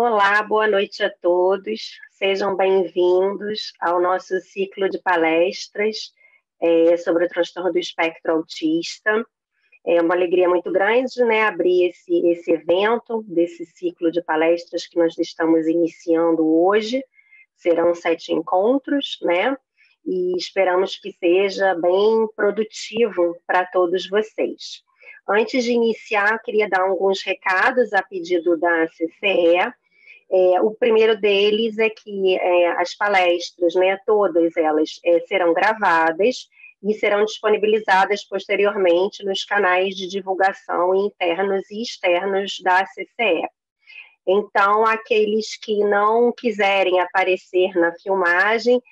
Olá, boa noite a todos. Sejam bem-vindos ao nosso ciclo de palestras sobre o transtorno do espectro autista. É uma alegria muito grande, né, abrir esse evento, desse ciclo de palestras que nós estamos iniciando hoje. Serão 7 encontros, né, e esperamos que seja bem produtivo para todos vocês. Antes de iniciar, queria dar alguns recados a pedido da CCE. O primeiro deles é que as palestras, né, todas elas serão gravadas e serão disponibilizadas posteriormente nos canais de divulgação internos e externos da CCE. Então, aqueles que não quiserem aparecer na filmagem,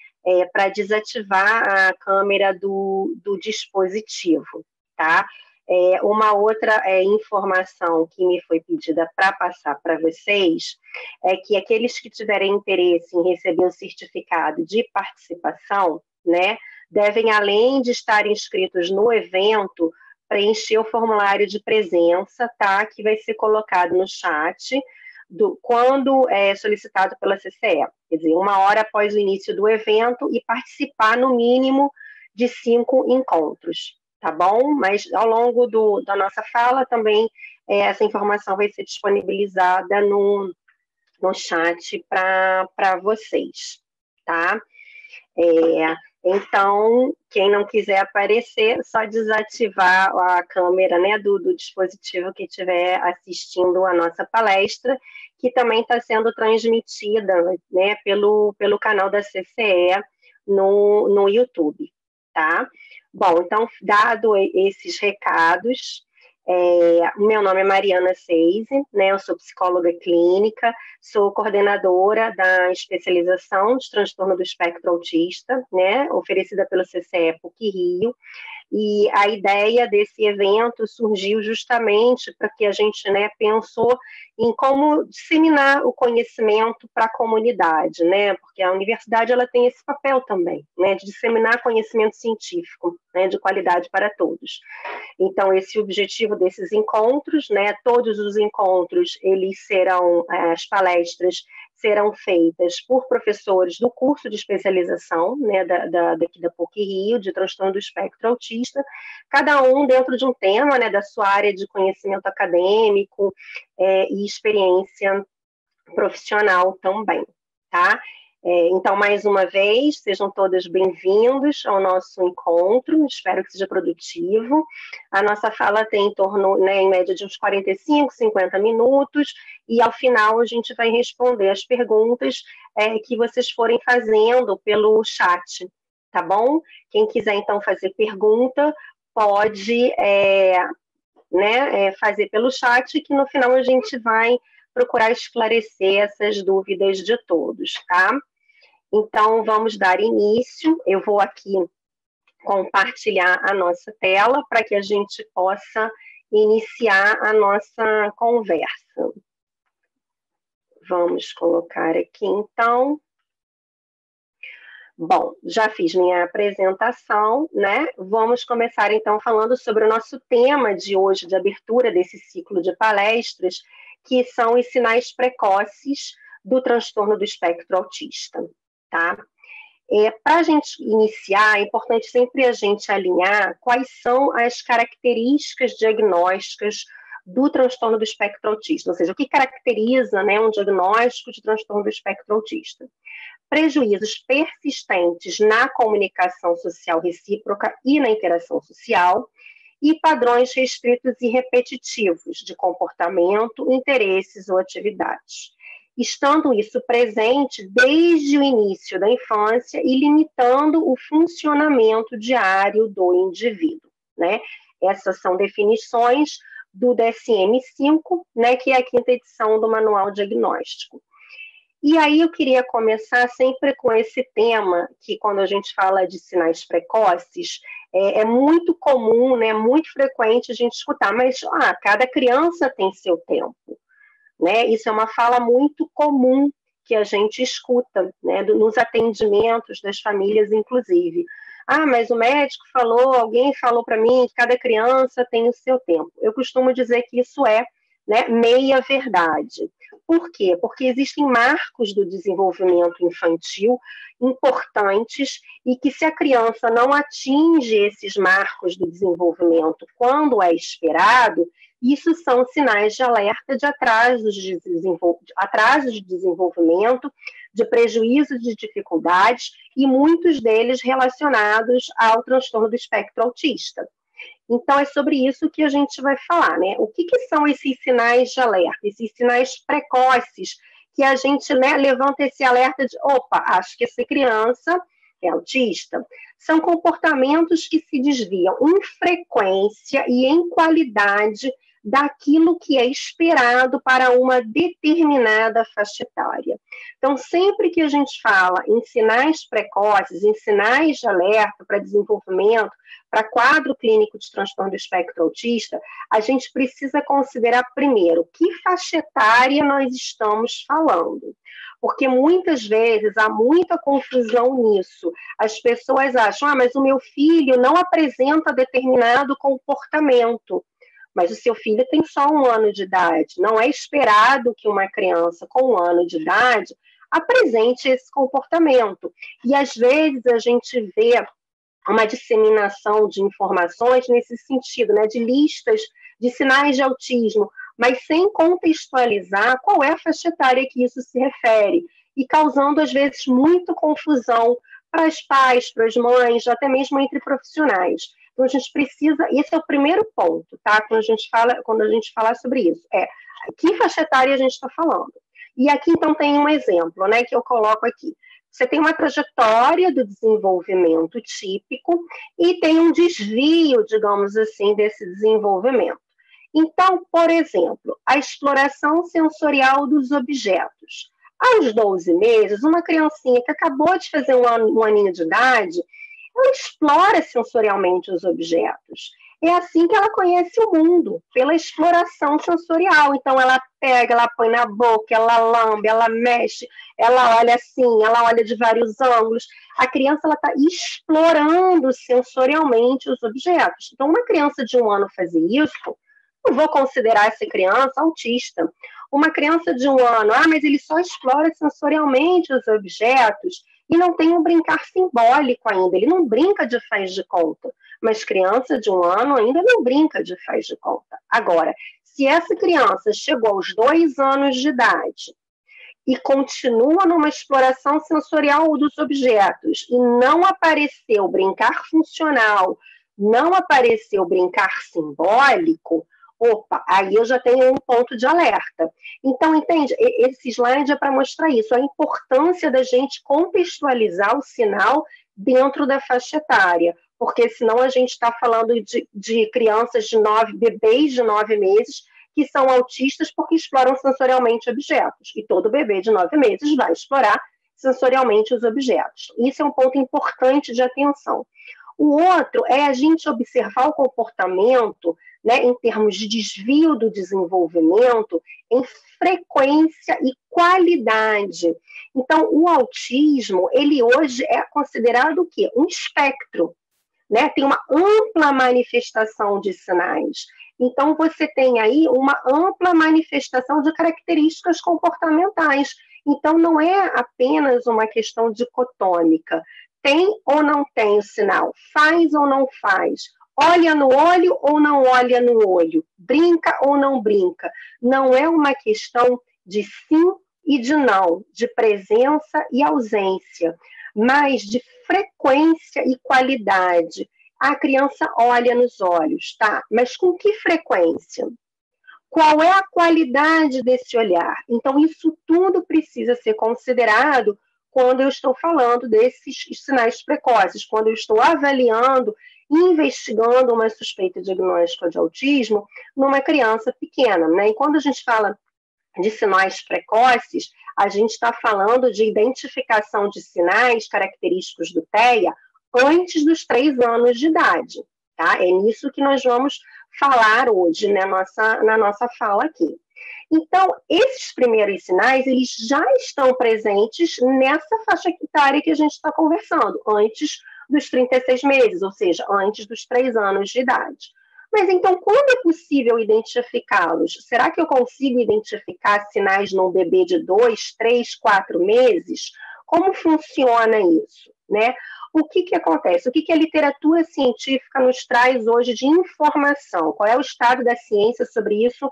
para desativar a câmera do dispositivo, tá? Uma outra informação que me foi pedida para passar para vocês é que aqueles que tiverem interesse em receber um certificado de participação, né, devem, além de estar inscritos no evento, preencher o formulário de presença, tá, que vai ser colocado no chat quando é solicitado pela CCE, quer dizer, 1 hora após o início do evento e participar no mínimo de 5 encontros. Tá bom? Mas ao longo da nossa fala também essa informação vai ser disponibilizada no chat para vocês, tá? Então, quem não quiser aparecer, só desativar a câmera, né, do dispositivo que estiver assistindo a nossa palestra, que também está sendo transmitida, né, pelo canal da CCE no YouTube, tá? Bom, então, dado esses recados, meu nome é Mariana Seise, né, eu sou psicóloga clínica, sou coordenadora da especialização de transtorno do espectro autista, né, oferecida pelo CCE PUC-Rio, e a ideia desse evento surgiu justamente para que a gente, né, pensou em como disseminar o conhecimento para a comunidade, né, porque a universidade ela tem esse papel também, né, de disseminar conhecimento científico, né, de qualidade para todos. Então, esse objetivo desses encontros, né, todos os encontros, as palestras serão feitas por professores do curso de especialização, né, daqui da PUC-Rio, de transtorno do espectro autista, cada um dentro de um tema, né, da sua área de conhecimento acadêmico e experiência profissional também, tá? Então, mais uma vez, sejam todos bem-vindos ao nosso encontro, espero que seja produtivo. A nossa fala tem em torno, né, em média, de uns 45, 50 minutos, e ao final a gente vai responder as perguntas que vocês forem fazendo pelo chat, tá bom? Quem quiser, então, fazer pergunta, pode fazer pelo chat, que no final a gente vai procurar esclarecer essas dúvidas de todos, tá? Então, vamos dar início. Eu vou aqui compartilhar a nossa tela para que a gente possa iniciar a nossa conversa. Vamos colocar aqui, então. Bom, já fiz minha apresentação, né? Vamos começar, então, falando sobre o nosso tema de hoje, de abertura desse ciclo de palestras, que são os sinais precoces do transtorno do espectro autista, tá? Para a gente iniciar, é importante sempre a gente alinhar quais são as características diagnósticas do transtorno do espectro autista, ou seja, o que caracteriza, né, um diagnóstico de transtorno do espectro autista. Prejuízos persistentes na comunicação social recíproca e na interação social, e padrões restritos e repetitivos de comportamento, interesses ou atividades. Estando isso presente desde o início da infância e limitando o funcionamento diário do indivíduo, né? Essas são definições do DSM-5, né, que é a 5ª edição do Manual Diagnóstico. E aí eu queria começar sempre com esse tema, que quando a gente fala de sinais precoces, é muito comum, né, muito frequente a gente escutar, mas cada criança tem seu tempo, né? Isso é uma fala muito comum que a gente escuta, né, nos atendimentos das famílias, inclusive. Mas o médico falou, alguém falou para mim que cada criança tem o seu tempo. Eu costumo dizer que isso é, né, meia verdade. Por quê? Porque existem marcos do desenvolvimento infantil importantes e que, se a criança não atinge esses marcos do desenvolvimento quando é esperado, isso são sinais de alerta de atrasos de desenvolvimento, de prejuízo de dificuldades, e muitos deles relacionados ao transtorno do espectro autista. Então, é sobre isso que a gente vai falar, né? O que são esses sinais de alerta, esses sinais precoces, que a gente, né, levanta esse alerta de, opa, acho que essa criança é autista. São comportamentos que se desviam em frequência e em qualidade daquilo que é esperado para uma determinada faixa etária. Então, sempre que a gente fala em sinais precoces, em sinais de alerta para desenvolvimento, para quadro clínico de transtorno do espectro autista, a gente precisa considerar primeiro que faixa etária nós estamos falando. Porque muitas vezes há muita confusão nisso. As pessoas acham, mas o meu filho não apresenta determinado comportamento. Mas o seu filho tem só 1 ano de idade. Não é esperado que uma criança com 1 ano de idade apresente esse comportamento. E às vezes a gente vê uma disseminação de informações nesse sentido, né, de listas de sinais de autismo, mas sem contextualizar qual é a faixa etária que isso se refere, e causando, às vezes, muita confusão para os pais, para as mães, até mesmo entre profissionais. Então, a gente precisa, esse é o primeiro ponto, tá? Quando a gente fala sobre isso, que faixa etária a gente está falando. E aqui, então, tem um exemplo, né, que eu coloco aqui. Você tem uma trajetória do desenvolvimento típico e tem um desvio, digamos assim, desse desenvolvimento. Então, por exemplo, a exploração sensorial dos objetos. Aos 12 meses, uma criancinha que acabou de fazer um aninho de idade, ela explora sensorialmente os objetos. É assim que ela conhece o mundo, pela exploração sensorial. Então, ela pega, ela põe na boca, ela lambe, ela mexe, ela olha assim, ela olha de vários ângulos. A criança está explorando sensorialmente os objetos. Então, uma criança de 1 ano fazer isso, não vou considerar essa criança autista. Uma criança de 1 ano, mas ele só explora sensorialmente os objetos e não tem um brincar simbólico ainda. Ele não brinca de faz de conta. Mas criança de 1 ano ainda não brinca de faz de conta. Agora, se essa criança chegou aos 2 anos de idade e continua numa exploração sensorial dos objetos e não apareceu brincar funcional, não apareceu brincar simbólico, opa, aí eu já tenho um ponto de alerta. Então, entende? Esse slide é para mostrar isso, a importância da gente contextualizar o sinal dentro da faixa etária, porque senão a gente está falando de crianças bebês de 9 meses, que são autistas porque exploram sensorialmente objetos, e todo bebê de 9 meses vai explorar sensorialmente os objetos. Isso é um ponto importante de atenção. O outro é a gente observar o comportamento, né, em termos de desvio do desenvolvimento, em frequência e qualidade. Então, o autismo, ele hoje é considerado o quê? Um espectro, né? Tem uma ampla manifestação de sinais. Então, você tem aí uma ampla manifestação de características comportamentais. Então, não é apenas uma questão dicotômica. Tem ou não tem o sinal? Faz ou não faz? Olha no olho ou não olha no olho? Brinca ou não brinca? Não é uma questão de sim e de não, de presença e ausência, mas de frequência e qualidade. A criança olha nos olhos, tá? Mas com que frequência? Qual é a qualidade desse olhar? Então, isso tudo precisa ser considerado quando eu estou falando desses sinais precoces, quando eu estou avaliando, investigando uma suspeita diagnóstica de autismo numa criança pequena, né? E quando a gente fala de sinais precoces, a gente está falando de identificação de sinais característicos do TEA antes dos 3 anos de idade, tá? É nisso que nós vamos falar hoje, né, na nossa fala aqui. Então, esses primeiros sinais, eles já estão presentes nessa faixa etária que a gente está conversando, antes dos 36 meses, ou seja, antes dos 3 anos de idade. Mas então, quando é possível identificá-los? Será que eu consigo identificar sinais num bebê de 2, 3, 4 meses? Como funciona isso, né? O que acontece? O que a literatura científica nos traz hoje de informação? Qual é o estado da ciência sobre isso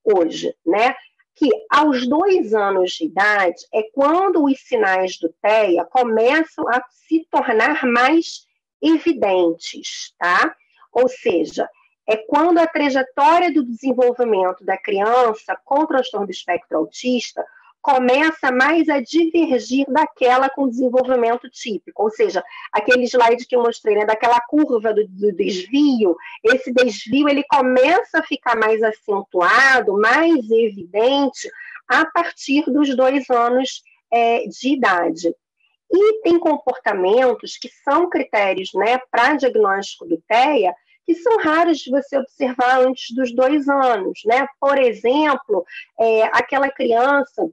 hoje, né? Que aos 2 anos de idade é quando os sinais do TEA começam a se tornar mais evidentes, tá? Ou seja, é quando a trajetória do desenvolvimento da criança com transtorno do espectro autista começa mais a divergir daquela com desenvolvimento típico, ou seja, aquele slide que eu mostrei, né, daquela curva do desvio, esse desvio ele começa a ficar mais acentuado, mais evidente, a partir dos 2 anos de idade. E tem comportamentos que são critérios, né, para diagnóstico do TEA, que são raros de você observar antes dos 2 anos, né? Por exemplo, aquela criança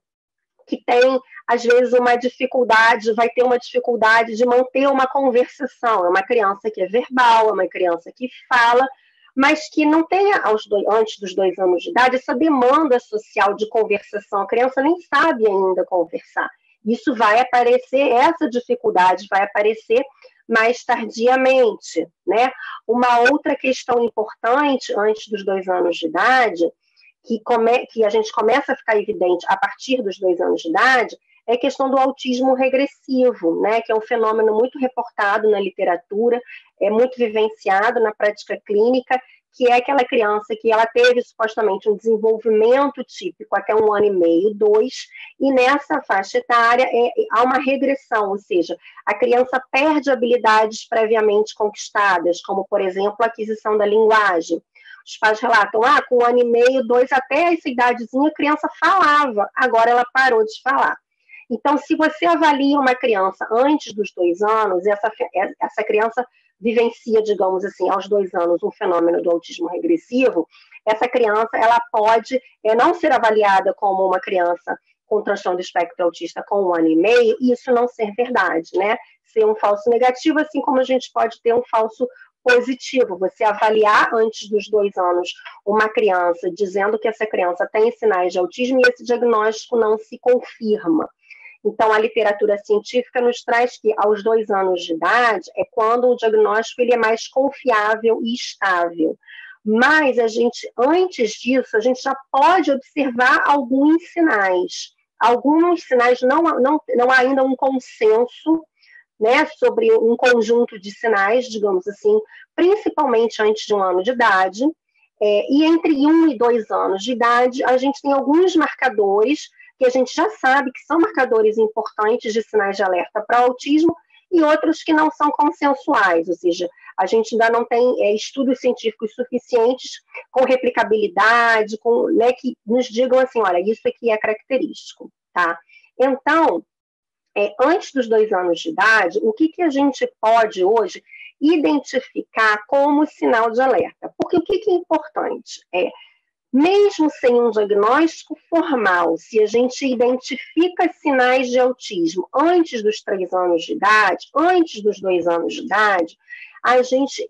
que tem, às vezes, uma dificuldade, vai ter uma dificuldade de manter uma conversação. É uma criança que é verbal, é uma criança que fala, mas que não tem, antes dos 2 anos de idade, essa demanda social de conversação. A criança nem sabe ainda conversar. Isso vai aparecer, essa dificuldade vai aparecer mais tardiamente, né? Uma outra questão importante, antes dos 2 anos de idade, que a gente começa a ficar evidente a partir dos 2 anos de idade, é a questão do autismo regressivo, né, que é um fenômeno muito reportado na literatura, é muito vivenciado na prática clínica, que é aquela criança que ela teve supostamente um desenvolvimento típico até 1 ano e meio, 2, e nessa faixa etária há uma regressão, ou seja, a criança perde habilidades previamente conquistadas, como, por exemplo, a aquisição da linguagem. Os pais relatam, com 1 ano e meio, 2, até essa idadezinha, a criança falava, agora ela parou de falar. Então, se você avalia uma criança antes dos 2 anos, essa criança vivencia, digamos assim, aos 2 anos, um fenômeno do autismo regressivo, essa criança ela pode não ser avaliada como uma criança com transtorno do espectro autista com 1 ano e meio, e isso não ser verdade, né? Ser um falso negativo, assim como a gente pode ter um falso positivo, você avaliar antes dos 2 anos uma criança dizendo que essa criança tem sinais de autismo e esse diagnóstico não se confirma. Então, a literatura científica nos traz que aos 2 anos de idade é quando o diagnóstico ele é mais confiável e estável. Mas antes disso, a gente já pode observar alguns sinais. Alguns sinais, não há ainda um consenso, né, sobre um conjunto de sinais, digamos assim, principalmente antes de 1 ano de idade, e entre 1 e 2 anos de idade, a gente tem alguns marcadores que a gente já sabe que são marcadores importantes de sinais de alerta para autismo e outros que não são consensuais, ou seja, a gente ainda não tem estudos científicos suficientes com replicabilidade, né, que nos digam assim, olha, isso aqui é característico, tá? Então, antes dos 2 anos de idade, o que a gente pode hoje identificar como sinal de alerta? Porque o que é importante? Mesmo sem um diagnóstico formal, se a gente identifica sinais de autismo antes dos 3 anos de idade, antes dos 2 anos de idade,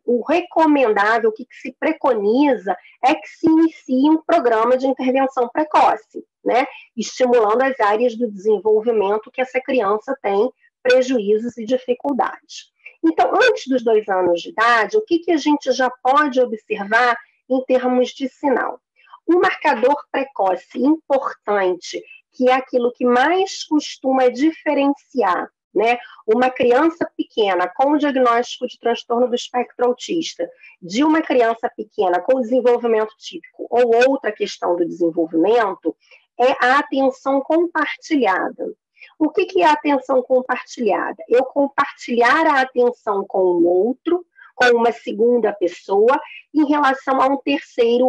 o recomendável, o que se preconiza é que se inicie um programa de intervenção precoce, né? Estimulando as áreas do desenvolvimento que essa criança tem prejuízos e dificuldades. Então, antes dos 2 anos de idade, o que a gente já pode observar em termos de sinal? Um marcador precoce importante, que é aquilo que mais costuma diferenciar, né, uma criança pequena com diagnóstico de transtorno do espectro autista, de uma criança pequena com desenvolvimento típico ou outra questão do desenvolvimento, é a atenção compartilhada. O que é a atenção compartilhada? Eu compartilhar a atenção com o outro, com uma segunda pessoa, em relação a um terceiro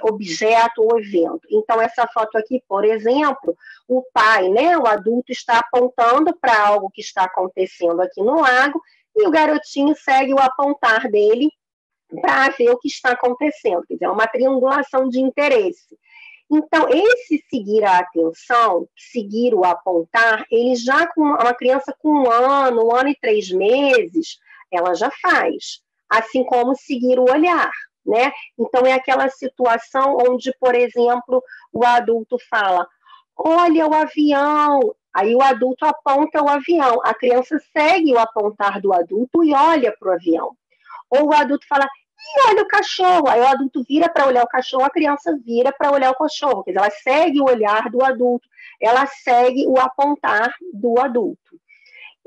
objeto ou evento. Então, essa foto aqui, por exemplo, o pai, né, o adulto, está apontando para algo que está acontecendo aqui no lago, e o garotinho segue o apontar dele para ver o que está acontecendo. Quer dizer, é uma triangulação de interesse. Então, esse seguir a atenção, seguir o apontar, ele já com uma criança com 1 ano e 3 meses, ela já faz. Assim como seguir o olhar, né? Então, é aquela situação onde, por exemplo, o adulto fala, olha o avião, aí o adulto aponta o avião, a criança segue o apontar do adulto e olha para o avião. Ou o adulto fala, e olha o cachorro, aí o adulto vira para olhar o cachorro, a criança vira para olhar o cachorro, quer dizer, ela segue o olhar do adulto, ela segue o apontar do adulto.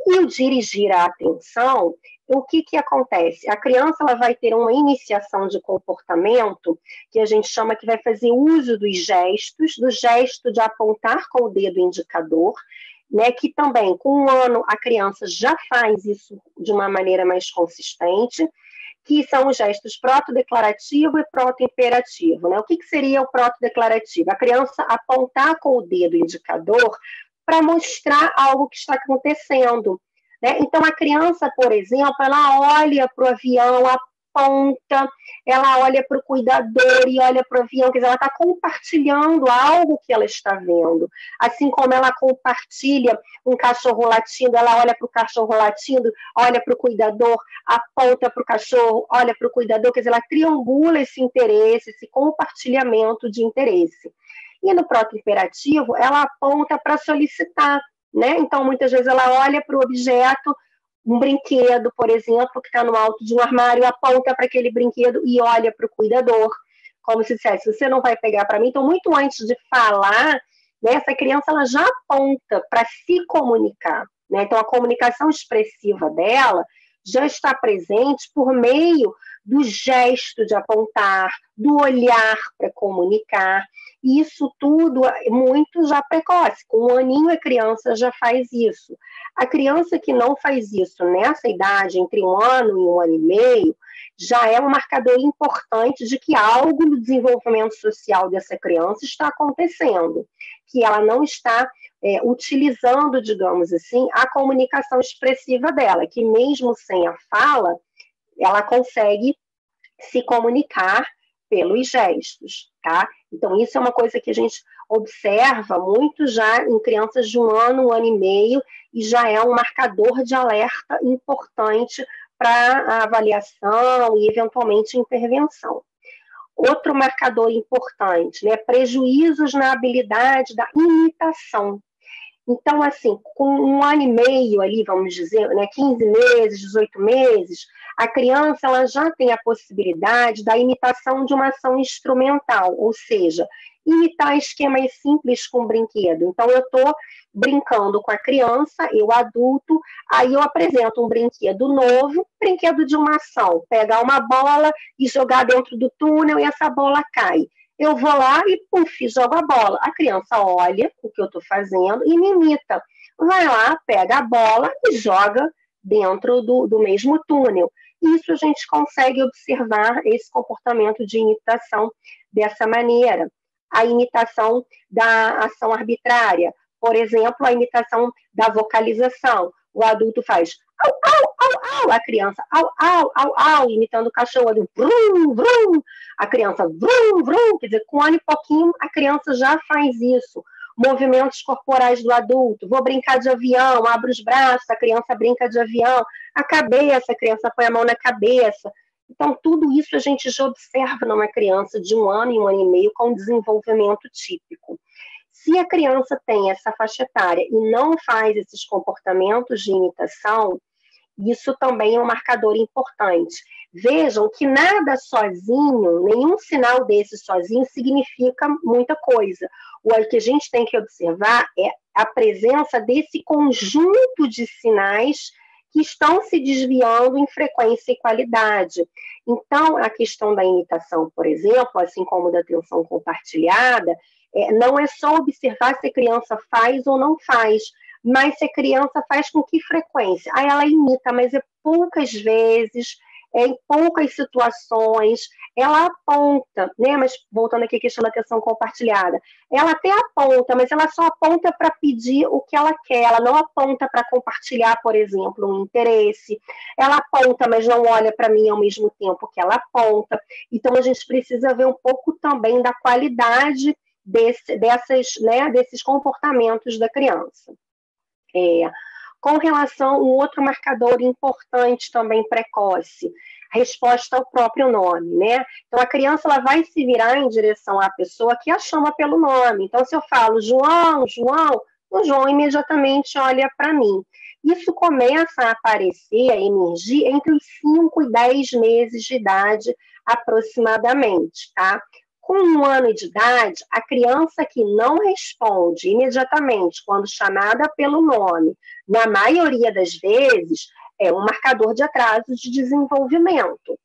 E o dirigir a atenção, o que acontece? A criança ela vai ter uma iniciação de comportamento que a gente chama que vai fazer uso dos gestos, do gesto de apontar com o dedo indicador, né, que também, com 1 ano, a criança já faz isso de uma maneira mais consistente, que são os gestos protodeclarativo e protoimperativo, né? O que seria o protodeclarativo? A criança apontar com o dedo indicador para mostrar algo que está acontecendo, né? Então, a criança, por exemplo, ela olha para o avião, aponta, ela olha para o cuidador e olha para o avião, quer dizer, ela está compartilhando algo que ela está vendo. Assim como ela compartilha um cachorro latindo, ela olha para o cachorro latindo, olha para o cuidador, aponta para o cachorro, olha para o cuidador, quer dizer, ela triangula esse interesse, esse compartilhamento de interesse. E no protoimperativo, ela aponta para solicitar, né? Então, muitas vezes ela olha para o objeto, um brinquedo, por exemplo, que está no alto de um armário, aponta para aquele brinquedo e olha para o cuidador, como se dissesse, você não vai pegar para mim. Então, muito antes de falar, né, essa criança ela já aponta para se comunicar, né? Então, a comunicação expressiva dela já está presente por meio do gesto de apontar, do olhar para comunicar. Isso tudo muito já precoce. Com 1 aninho a criança já faz isso. A criança que não faz isso nessa idade, entre 1 ano e 1 ano e meio, já é um marcador importante de que algo no desenvolvimento social dessa criança está acontecendo, que ela não está utilizando, digamos assim, a comunicação expressiva dela, que mesmo sem a fala, ela consegue se comunicar pelos gestos, tá? Então, isso é uma coisa que a gente observa muito já em crianças de 1 ano e meio, e já é um marcador de alerta importante para a avaliação e, eventualmente, intervenção. Outro marcador importante, né? Prejuízos na habilidade da imitação. Então, assim, com 1 ano e meio ali, vamos dizer, né, 15 meses, 18 meses, a criança ela já tem a possibilidade da imitação de uma ação instrumental, ou seja, imitar esquemas simples com brinquedo. Então, eu estou brincando com a criança, eu adulto, aí eu apresento um brinquedo novo, brinquedo de uma ação, pegar uma bola e jogar dentro do túnel e essa bola cai. Eu vou lá e, puf, jogo a bola. A criança olha o que eu estou fazendo e me imita. Vai lá, pega a bola e joga dentro do mesmo túnel. Isso a gente consegue observar esse comportamento de imitação dessa maneira. A imitação da ação arbitrária, por exemplo, a imitação da vocalização. O adulto faz au, au, au, au, a criança au, au, au, au, imitando o cachorro, vrum, vrum, a criança vrum, vrum, quer dizer, com 1 ano e pouquinho a criança já faz isso. Movimentos corporais do adulto, vou brincar de avião, abro os braços, a criança brinca de avião, a cabeça, a criança põe a mão na cabeça. Então, tudo isso a gente já observa numa criança de 1 ano e 1 ano e meio com desenvolvimento típico. Se a criança tem essa faixa etária e não faz esses comportamentos de imitação, isso também é um marcador importante. Vejam que nada sozinho, nenhum sinal desse sozinho significa muita coisa. O que a gente tem que observar é a presença desse conjunto de sinais que estão se desviando em frequência e qualidade. Então, a questão da imitação, por exemplo, assim como da atenção compartilhada, não é só observar se a criança faz ou não faz, mas se a criança faz com que frequência? Aí ela imita, mas é poucas vezes, em poucas situações, ela aponta, né? Mas voltando aqui à questão da atenção compartilhada, ela até aponta, mas ela só aponta para pedir o que ela quer, ela não aponta para compartilhar, por exemplo, um interesse, ela aponta, mas não olha para mim ao mesmo tempo que ela aponta. Então a gente precisa ver um pouco também da qualidade desses comportamentos da criança. Com relação a um outro marcador importante também precoce, resposta ao próprio nome, né? Então, a criança ela vai se virar em direção à pessoa que a chama pelo nome. Então, se eu falo João, João, o João imediatamente olha para mim. Isso começa a aparecer, a emergir, entre os 5 e 10 meses de idade, aproximadamente, tá? Com 1 ano de idade, a criança que não responde imediatamente quando chamada pelo nome, na maioria das vezes, é um marcador de atraso de desenvolvimento.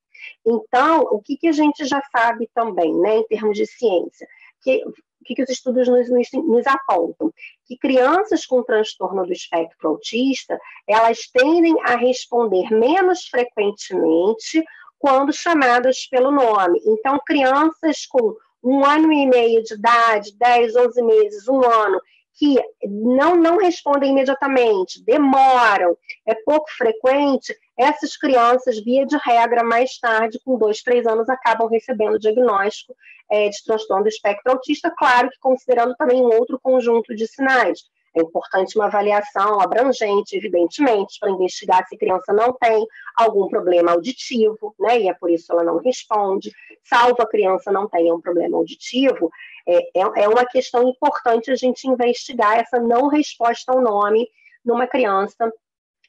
Então, o que a gente já sabe também, né, em termos de ciência? O que os estudos nos apontam? Que crianças com transtorno do espectro autista, elas tendem a responder menos frequentemente quando chamadas pelo nome. Então, crianças com 1 ano e meio de idade, 10, 11 meses, 1 ano, que não respondem imediatamente, demoram, é pouco frequente, essas crianças, via de regra, mais tarde, com 2, 3 anos, acabam recebendo o diagnóstico de transtorno do espectro autista, claro que considerando também um outro conjunto de sinais. É importante uma avaliação abrangente, evidentemente, para investigar se a criança não tem algum problema auditivo, né? E é por isso ela não responde. Salvo a criança não tenha um problema auditivo, é uma questão importante a gente investigar essa não resposta ao nome numa criança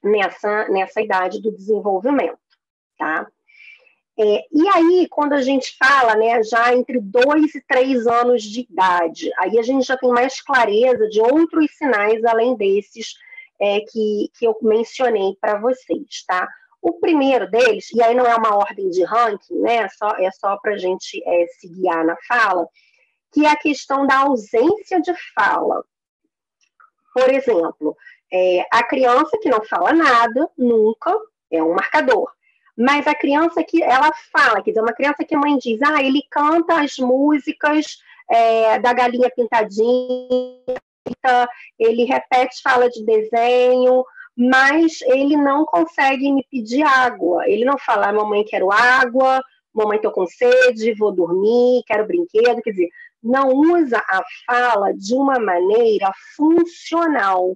nessa idade do desenvolvimento, tá? E aí, quando a gente fala, né, já entre 2 e 3 anos de idade, aí a gente já tem mais clareza de outros sinais além desses que eu mencionei para vocês, tá? O primeiro deles, e aí não é uma ordem de ranking, né, é só para a gente se guiar na fala, que é a questão da ausência de fala. Por exemplo, a criança que não fala nada, nunca, é um marcador. Mas a criança que ela fala, quer dizer, uma criança que a mãe diz, ele canta as músicas da galinha pintadinha, ele repete fala de desenho, mas ele não consegue me pedir água. Ele não fala, mamãe, quero água, mamãe, tô com sede, vou dormir, quero brinquedo, quer dizer, não usa a fala de uma maneira funcional.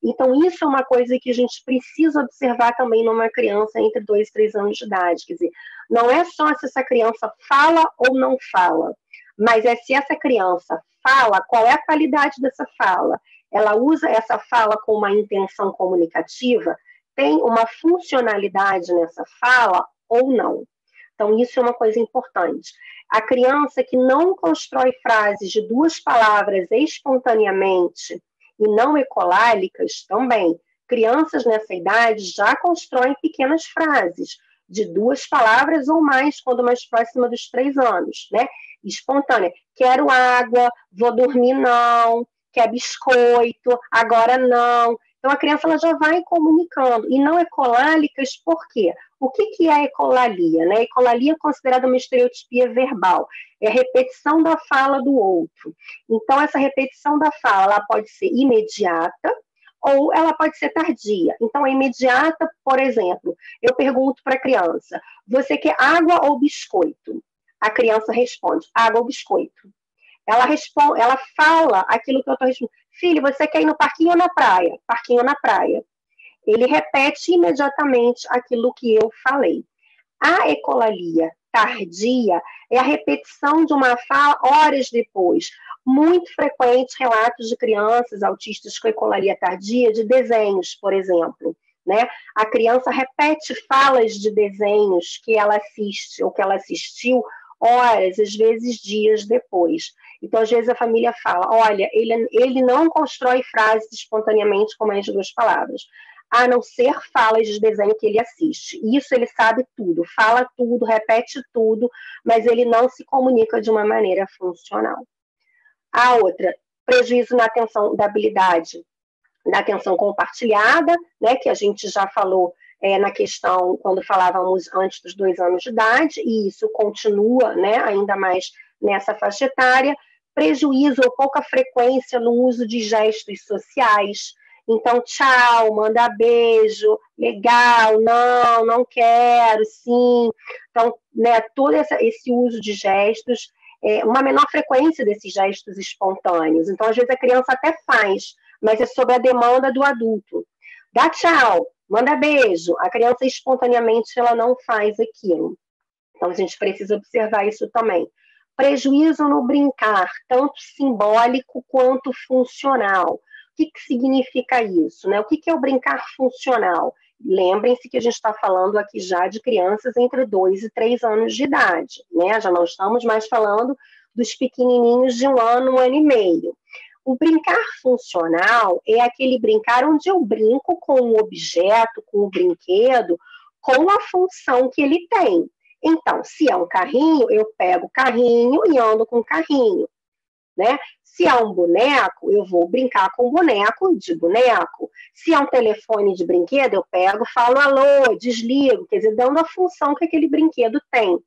Então, isso é uma coisa que a gente precisa observar também numa criança entre 2 e 3 anos de idade. Quer dizer, não é só se essa criança fala ou não fala, mas é se essa criança fala, qual é a qualidade dessa fala. Ela usa essa fala com uma intenção comunicativa, tem uma funcionalidade nessa fala ou não. Então, isso é uma coisa importante. A criança que não constrói frases de 2 palavras espontaneamente e não ecolálicas também. Crianças nessa idade já constroem pequenas frases de 2 palavras ou mais, quando mais próxima dos 3 anos, né? Espontânea. Quero água, vou dormir não, quer biscoito, agora não. Então, a criança ela já vai comunicando. E não ecolálicas, por quê? O que é a ecolalia? Né? A ecolalia é considerada uma estereotipia verbal. É a repetição da fala do outro. Então, essa repetição da fala ela pode ser imediata ou ela pode ser tardia. Então, a imediata, por exemplo, eu pergunto para a criança, você quer água ou biscoito? A criança responde, água ou biscoito. Ela fala aquilo que eu estou respondendo. Filho, você quer ir no parquinho ou na praia? Parquinho ou na praia. Ele repete imediatamente aquilo que eu falei. A ecolalia tardia é a repetição de uma fala horas depois. Muito frequentes relatos de crianças autistas com ecolalia tardia de desenhos, por exemplo. Né? A criança repete falas de desenhos que ela assiste ou que ela assistiu horas, às vezes dias depois. Então, às vezes a família fala, olha, ele não constrói frases espontaneamente com mais de 2 palavras, a não ser falas de desenho que ele assiste. Isso ele sabe tudo, fala tudo, repete tudo, mas ele não se comunica de uma maneira funcional. A outra, prejuízo na atenção da habilidade, na atenção compartilhada, né, que a gente já falou na questão, quando falávamos antes dos 2 anos de idade, e isso continua, né, ainda mais nessa faixa etária, prejuízo ou pouca frequência no uso de gestos sociais. Então, tchau, manda beijo, legal, não, não quero, sim. Então, né, todo esse uso de gestos, uma menor frequência desses gestos espontâneos. Então, às vezes a criança até faz, mas é sob a demanda do adulto. Dá tchau, Manda beijo, a criança espontaneamente ela não faz aquilo. Então, a gente precisa observar isso também. Prejuízo no brincar, tanto simbólico quanto funcional. O que significa isso, né? O que é o brincar funcional? Lembrem-se que a gente está falando aqui já de crianças entre 2 e 3 anos de idade, né? Já não estamos mais falando dos pequenininhos de 1 ano e meio. O brincar funcional é aquele brincar onde eu brinco com o objeto, com o brinquedo, com a função que ele tem. Então, se é um carrinho, eu pego o carrinho e ando com o carrinho, né? Se é um boneco, eu vou brincar com o boneco de boneco. Se é um telefone de brinquedo, eu pego, falo alô, desligo, quer dizer, dando a função que aquele brinquedo tem.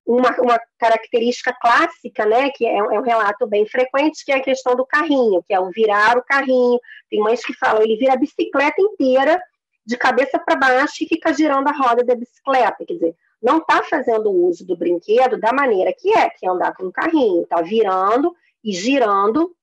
Uma característica clássica, né, que é um relato bem frequente, que é a questão do carrinho, que é o virar o carrinho. Tem mães que falam, ele vira a bicicleta inteira, de cabeça para baixo, e fica girando a roda da bicicleta. Quer dizer, não está fazendo uso do brinquedo da maneira que é andar com o carrinho. Está virando e girando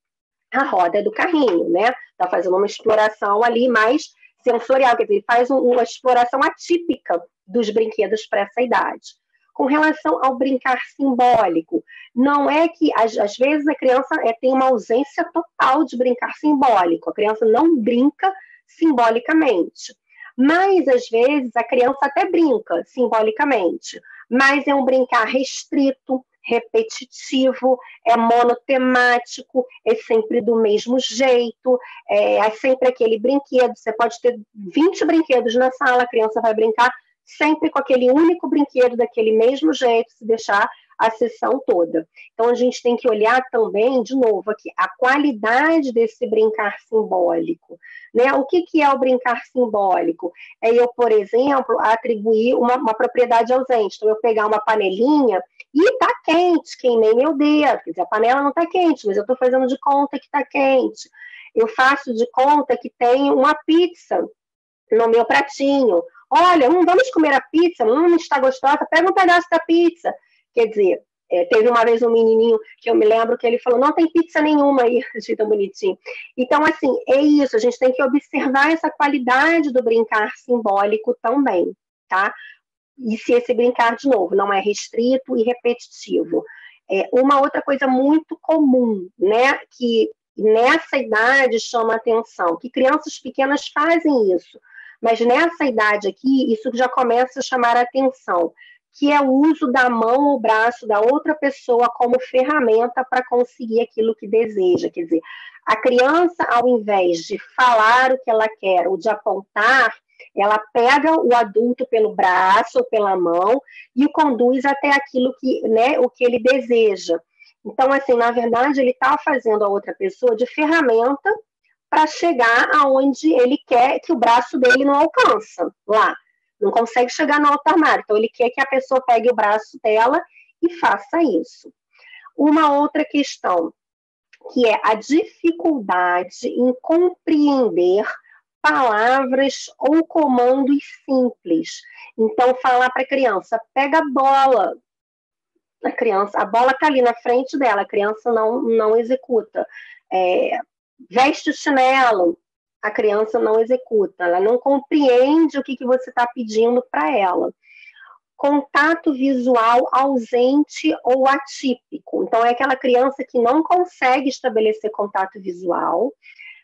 a roda do carrinho, né? Está fazendo uma exploração ali mais sensorial, quer dizer, ele faz uma exploração atípica dos brinquedos para essa idade. Com relação ao brincar simbólico, não é que, às vezes, a criança tem uma ausência total de brincar simbólico, a criança não brinca simbolicamente, mas, às vezes, a criança até brinca simbolicamente, mas é um brincar restrito, repetitivo, é monotemático, é sempre do mesmo jeito, é sempre aquele brinquedo, você pode ter 20 brinquedos na sala, a criança vai brincar sempre com aquele único brinquedo, daquele mesmo jeito, se deixar a sessão toda. Então, a gente tem que olhar também, de novo, aqui, a qualidade desse brincar simbólico, né? O que é o brincar simbólico? É eu, por exemplo, atribuir uma propriedade ausente. Então, eu pegar uma panelinha e tá quente, queimei meu dedo. Quer dizer, a panela não tá quente, mas eu estou fazendo de conta que tá quente. Eu faço de conta que tem uma pizza no meu pratinho. Olha, vamos comer a pizza, está gostosa, pega um pedaço da pizza. Quer dizer, teve uma vez um menininho que eu me lembro que ele falou, não tem pizza nenhuma aí, achei tão bonitinho. Então, assim, é isso, a gente tem que observar essa qualidade do brincar simbólico também, tá? E se esse brincar, de novo, não é restrito e repetitivo. Uma outra coisa muito comum, né, que nessa idade chama atenção, que crianças pequenas fazem isso, mas nessa idade aqui, isso já começa a chamar a atenção, que é o uso da mão ou braço da outra pessoa como ferramenta para conseguir aquilo que deseja. Quer dizer, a criança, ao invés de falar o que ela quer ou de apontar, ela pega o adulto pelo braço ou pela mão e o conduz até aquilo que, né, o que ele deseja. Então, assim, na verdade, ele está fazendo a outra pessoa de ferramenta para chegar aonde ele quer, que o braço dele não alcança lá. Não consegue chegar no alto armário. Então, ele quer que a pessoa pegue o braço dela e faça isso. Uma outra questão, que é a dificuldade em compreender palavras ou comandos simples. Então, falar para a criança, pega a bola. A bola está ali na frente dela, a criança não executa. Veste o chinelo, a criança não executa, ela não compreende o que você está pedindo para ela. Contato visual ausente ou atípico. Então, é aquela criança que não consegue estabelecer contato visual,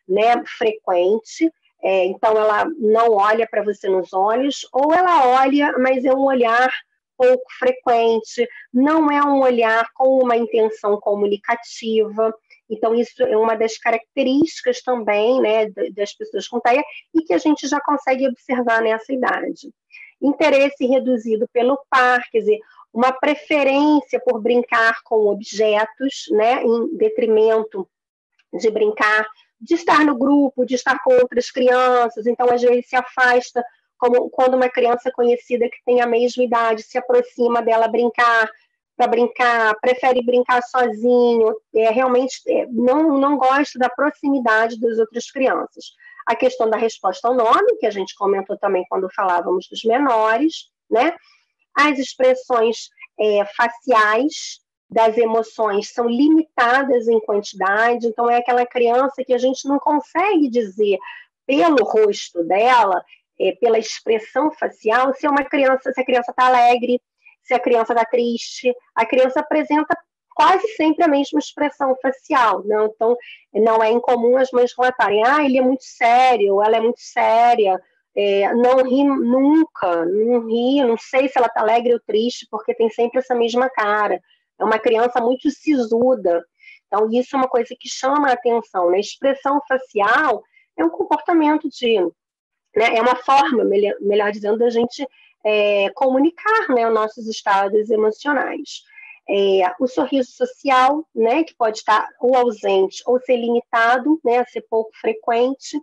né, frequente, então ela não olha para você nos olhos, ou ela olha, mas é um olhar pouco frequente, não é um olhar com uma intenção comunicativa. Então, isso é uma das características também, né, das pessoas com TEA e que a gente já consegue observar nessa idade. Interesse reduzido pelo par, quer dizer, uma preferência por brincar com objetos, né, em detrimento de brincar, de estar no grupo, de estar com outras crianças. Então, às vezes, se afasta, como quando uma criança conhecida que tem a mesma idade se aproxima dela para brincar, prefere brincar sozinho, realmente não gosta da proximidade das outras crianças. A questão da resposta ao nome, que a gente comentou também quando falávamos dos menores, né? As expressões faciais das emoções são limitadas em quantidade, então é aquela criança que a gente não consegue dizer pelo rosto dela pela expressão facial, se a criança está alegre, se a criança está triste, a criança apresenta quase sempre a mesma expressão facial, né? Então, não é incomum as mães relatarem, ele é muito sério, ela é muito séria, não ri nunca, não ri, não sei se ela está alegre ou triste, porque tem sempre essa mesma cara. É uma criança muito sisuda. Então, isso é uma coisa que chama a atenção, né? Expressão facial é um comportamento né, é uma forma, melhor dizendo, da gente comunicar, né, os nossos estados emocionais. O sorriso social, né, que pode estar ou ausente ou ser limitado, né, ser pouco frequente.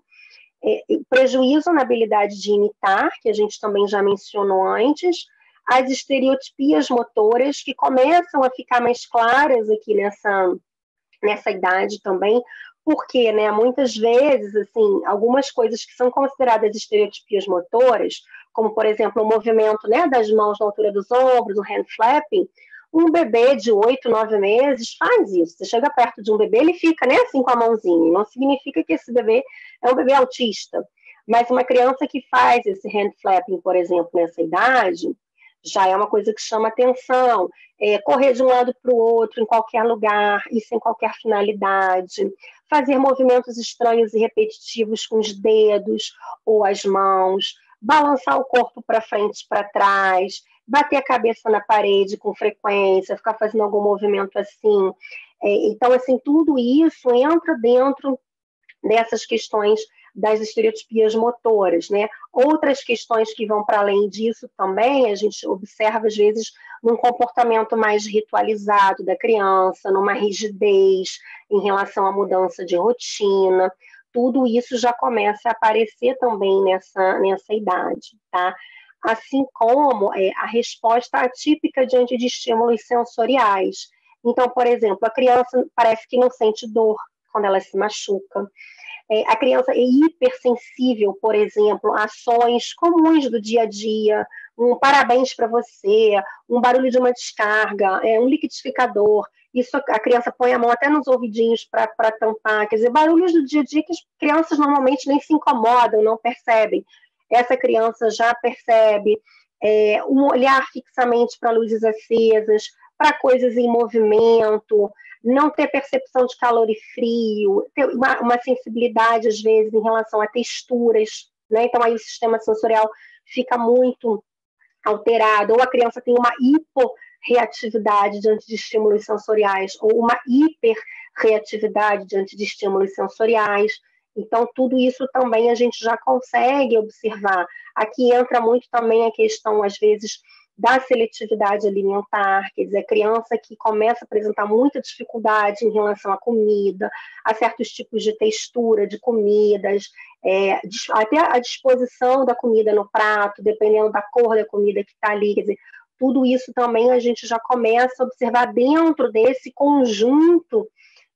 Prejuízo na habilidade de imitar, que a gente também já mencionou antes, as estereotipias motoras, que começam a ficar mais claras aqui nessa idade também, porque, né, muitas vezes, assim, algumas coisas que são consideradas estereotipias motoras, como, por exemplo, o movimento, né, das mãos na altura dos ombros, o hand flapping, um bebê de 8, 9 meses faz isso. Você chega perto de um bebê, ele fica, né, assim com a mãozinha. Não significa que esse bebê é um bebê autista. Mas uma criança que faz esse hand flapping, por exemplo, nessa idade, já é uma coisa que chama atenção. Correr de um lado para o outro, em qualquer lugar, e sem qualquer finalidade. Fazer movimentos estranhos e repetitivos com os dedos ou as mãos. Balançar o corpo para frente e para trás. Bater a cabeça na parede com frequência, ficar fazendo algum movimento assim. Então, assim, tudo isso entra dentro dessas questões das estereotipias motoras, né? Outras questões que vão para além disso também, a gente observa, às vezes, num comportamento mais ritualizado da criança, numa rigidez em relação à mudança de rotina. Tudo isso já começa a aparecer também nessa idade, tá? Assim como a resposta atípica diante de estímulos sensoriais. Então, por exemplo, a criança parece que não sente dor quando ela se machuca. A criança é hipersensível, por exemplo, a ações comuns do dia a dia, um parabéns para você, um barulho de uma descarga, um liquidificador. Isso a criança põe a mão até nos ouvidinhos para tampar. Quer dizer, barulhos do dia a dia que as crianças normalmente nem se incomodam, não percebem. Essa criança já percebe um olhar fixamente para luzes acesas, para coisas em movimento, não ter percepção de calor e frio, ter uma sensibilidade, às vezes, em relação a texturas, né? Então, aí o sistema sensorial fica muito alterado, ou a criança tem uma hiporreatividade diante de estímulos sensoriais, ou uma hiperreatividade diante de estímulos sensoriais. Então, tudo isso também a gente já consegue observar. Aqui entra muito também a questão, às vezes, da seletividade alimentar, quer dizer, a criança que começa a apresentar muita dificuldade em relação à comida, a certos tipos de textura de comidas, até a disposição da comida no prato, dependendo da cor da comida que está ali, quer dizer, tudo isso também a gente já começa a observar dentro desse conjunto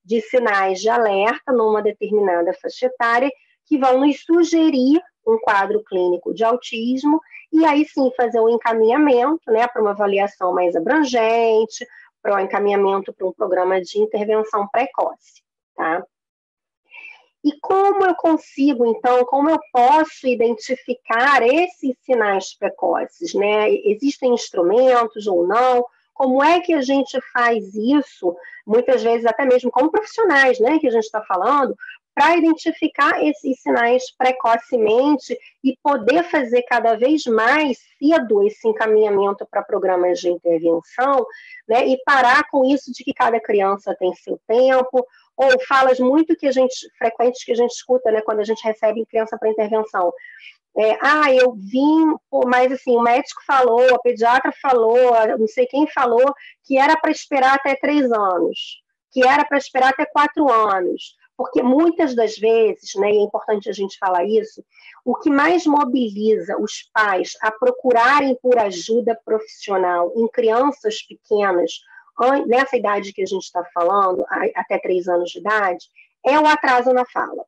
de sinais de alerta numa determinada faixa etária que vão nos sugerir um quadro clínico de autismo e aí sim fazer um encaminhamento, né, para uma avaliação mais abrangente, para um encaminhamento para um programa de intervenção precoce, tá? E como eu consigo, então, como eu posso identificar esses sinais precoces, né? Existem instrumentos ou não? Como é que a gente faz isso, muitas vezes até mesmo como profissionais, né, que a gente está falando, para identificar esses sinais precocemente e poder fazer cada vez mais cedo esse encaminhamento para programas de intervenção, né, e parar com isso de que cada criança tem seu tempo, ou falas muito frequentes que a gente escuta, né, quando a gente recebe criança para intervenção. Eu vim, mas assim, o médico falou, a pediatra falou, não sei quem falou, que era para esperar até 3 anos, que era para esperar até 4 anos. Porque muitas das vezes, né, e é importante a gente falar isso, o que mais mobiliza os pais a procurarem por ajuda profissional em crianças pequenas, nessa idade que a gente está falando, até 3 anos de idade, é o atraso na fala.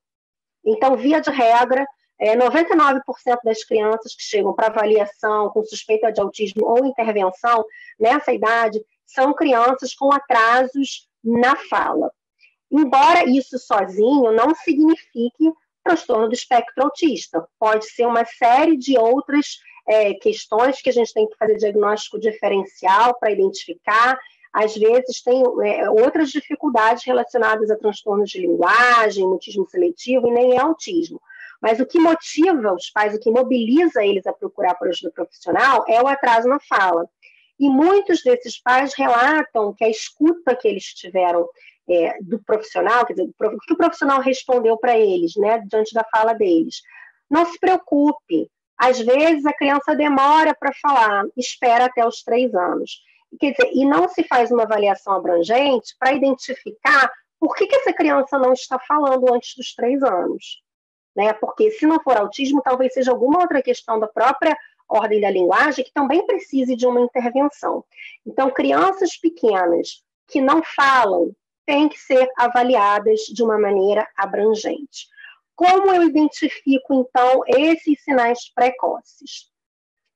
Então, via de regra, 99% das crianças que chegam para avaliação com suspeita de autismo ou intervenção nessa idade são crianças com atrasos na fala. Embora isso sozinho não signifique transtorno do espectro autista. Pode ser uma série de outras questões que a gente tem que fazer diagnóstico diferencial para identificar. Às vezes tem outras dificuldades relacionadas a transtornos de linguagem, mutismo seletivo, e nem é autismo. Mas o que motiva os pais, o que mobiliza eles a procurar por ajuda profissional é o atraso na fala. E muitos desses pais relatam que a escuta que eles tiveram do profissional, quer dizer, o que o profissional respondeu para eles, né, diante da fala deles. Não se preocupe, às vezes a criança demora para falar, espera até os 3 anos. Quer dizer, e não se faz uma avaliação abrangente para identificar por que essa criança não está falando antes dos 3 anos. Né? Porque se não for autismo, talvez seja alguma outra questão da própria ordem da linguagem que também precise de uma intervenção. Então, crianças pequenas que não falam têm que ser avaliadas de uma maneira abrangente. Como eu identifico, então, esses sinais precoces?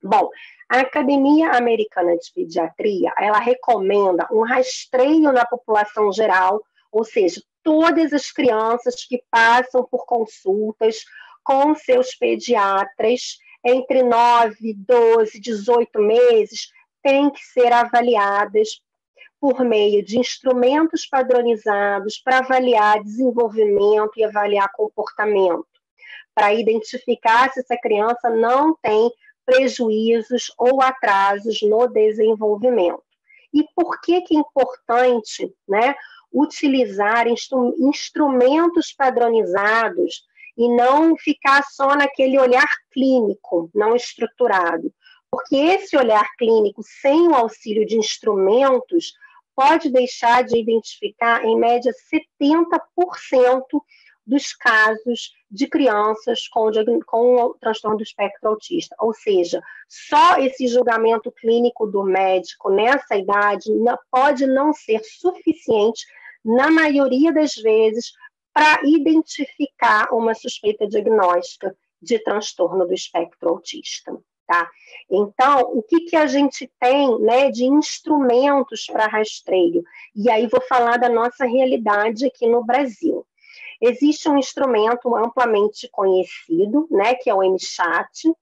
Bom, a Academia Americana de Pediatria, ela recomenda um rastreio na população geral, ou seja, todas as crianças que passam por consultas com seus pediatras entre 9, 12, 18 meses têm que ser avaliadas por meio de instrumentos padronizados para avaliar desenvolvimento e avaliar comportamento, para identificar se essa criança não tem prejuízos ou atrasos no desenvolvimento. E por que é importante, né, utilizar instrumentos padronizados e não ficar só naquele olhar clínico, não estruturado? Porque esse olhar clínico, sem o auxílio de instrumentos, pode deixar de identificar, em média, 70% dos casos de crianças com o transtorno do espectro autista. Ou seja, só esse julgamento clínico do médico nessa idade pode não ser suficiente, na maioria das vezes, para identificar uma suspeita diagnóstica de transtorno do espectro autista. Tá? Então, o que a gente tem, né, de instrumentos para rastreio? E aí vou falar da nossa realidade aqui no Brasil. Existe um instrumento amplamente conhecido, né, que é o MCHAT,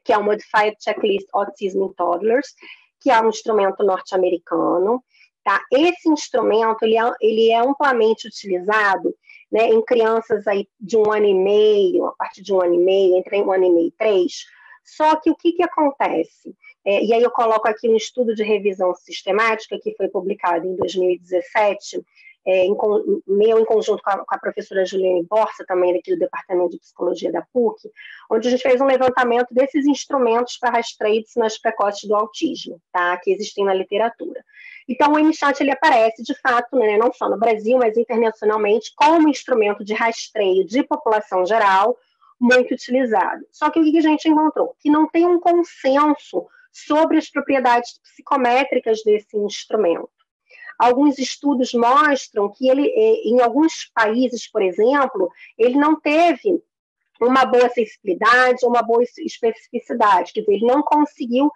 que é o Modified Checklist Autism in Toddlers, que é um instrumento norte-americano. Tá? Esse instrumento ele é amplamente utilizado, né, em crianças aí de 1 ano e meio, a partir de 1 ano e meio, entre 1 ano e meio e 3. Só que o que acontece? E aí eu coloco aqui um estudo de revisão sistemática que foi publicado em 2017, em conjunto com a professora Juliane Borsa, também aqui do Departamento de Psicologia da PUC, onde a gente fez um levantamento desses instrumentos para rastreio de sinais precoces do autismo, tá? Que existem na literatura. Então, o MCHAT, ele aparece, de fato, né, não só no Brasil, mas internacionalmente, como instrumento de rastreio de população geral, muito utilizado. Só que o que a gente encontrou? Que não tem um consenso sobre as propriedades psicométricas desse instrumento. Alguns estudos mostram que ele, em alguns países, por exemplo, ele não teve uma boa sensibilidade, uma boa especificidade, quer dizer, ele não conseguiu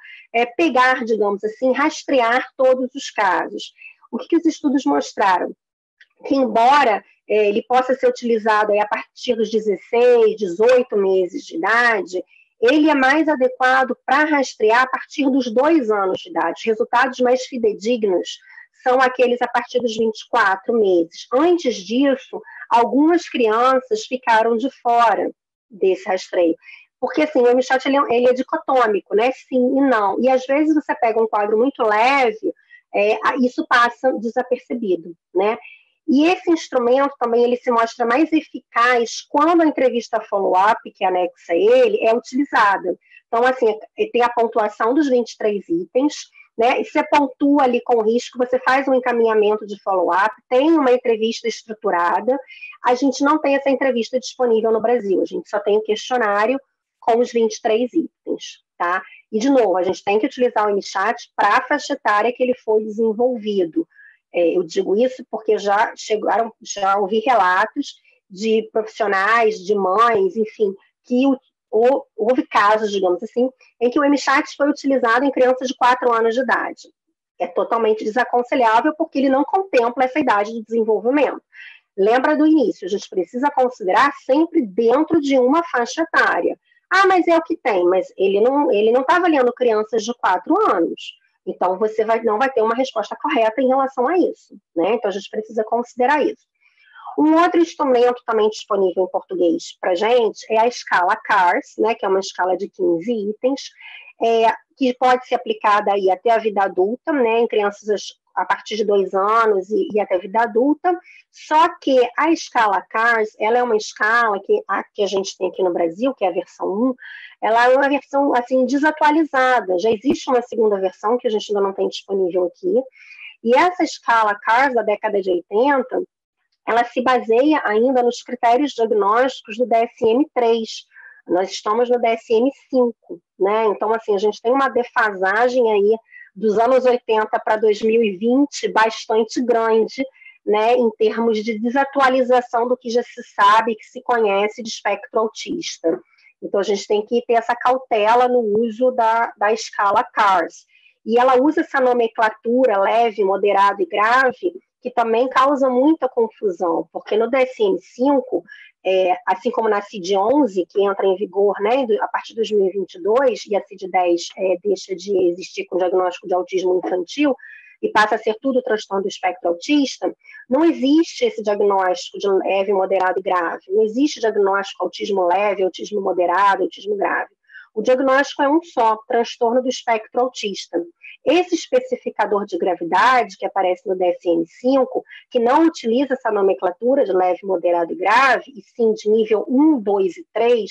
pegar, digamos assim, rastrear todos os casos. O que os estudos mostraram? Que embora ele possa ser utilizado aí a partir dos 16, 18 meses de idade, ele é mais adequado para rastrear a partir dos 2 anos de idade. Os resultados mais fidedignos são aqueles a partir dos 24 meses. Antes disso, algumas crianças ficaram de fora desse rastreio. Porque, assim, o MCHAT ele é dicotômico, né? Sim e não. E, às vezes, você pega um quadro muito leve, isso passa desapercebido, né? E esse instrumento também ele se mostra mais eficaz quando a entrevista follow-up, que anexa ele, é utilizada. Então, assim, tem a pontuação dos 23 itens, né? E você pontua ali com risco, você faz um encaminhamento de follow-up, tem uma entrevista estruturada. A gente não tem essa entrevista disponível no Brasil, a gente só tem o questionário com os 23 itens, tá? E, de novo, a gente tem que utilizar o MCHAT para a faixa etária que ele foi desenvolvido. Eu digo isso porque já ouvi relatos de profissionais, de mães, enfim, que houve casos, digamos assim, em que o MCHAT foi utilizado em crianças de 4 anos de idade. É totalmente desaconselhável porque ele não contempla essa idade de desenvolvimento. lembra do início, a gente precisa considerar sempre dentro de uma faixa etária. Ah, mas é o que tem, mas ele não está avaliando crianças de 4 anos. Então, você não vai ter uma resposta correta em relação a isso, né? Então, a gente precisa considerar isso. Um outro instrumento também disponível em português para a gente é a escala CARS, né, que é uma escala de 15 itens, que pode ser aplicada aí até a vida adulta, né, em crianças a partir de 2 anos e até a vida adulta. Só que a escala CARS, ela é uma escala que a gente tem aqui no Brasil, que é a versão 1, ela é uma versão assim desatualizada. Já existe uma segunda versão que a gente ainda não tem disponível aqui. E essa escala CARS da década de 80, ela se baseia ainda nos critérios diagnósticos do DSM-3. Nós estamos no DSM-5, né? Então, assim, a gente tem uma defasagem aí dos anos 80 para 2020 bastante grande, né, em termos de desatualização do que já se sabe, que se conhece de espectro autista. Então, a gente tem que ter essa cautela no uso da escala CARS. E ela usa essa nomenclatura leve, moderado e grave, que também causa muita confusão, porque no DSM-5, assim como na CID-11, que entra em vigor, né, a partir de 2022, e a CID-10 deixa de existir com diagnóstico de autismo infantil, e passa a ser tudo transtorno do espectro autista, não existe esse diagnóstico de leve, moderado e grave. Não existe diagnóstico autismo leve, autismo moderado, autismo grave. O diagnóstico é um só, transtorno do espectro autista. Esse especificador de gravidade que aparece no DSM-5, que não utiliza essa nomenclatura de leve, moderado e grave, e sim de nível 1, 2 e 3,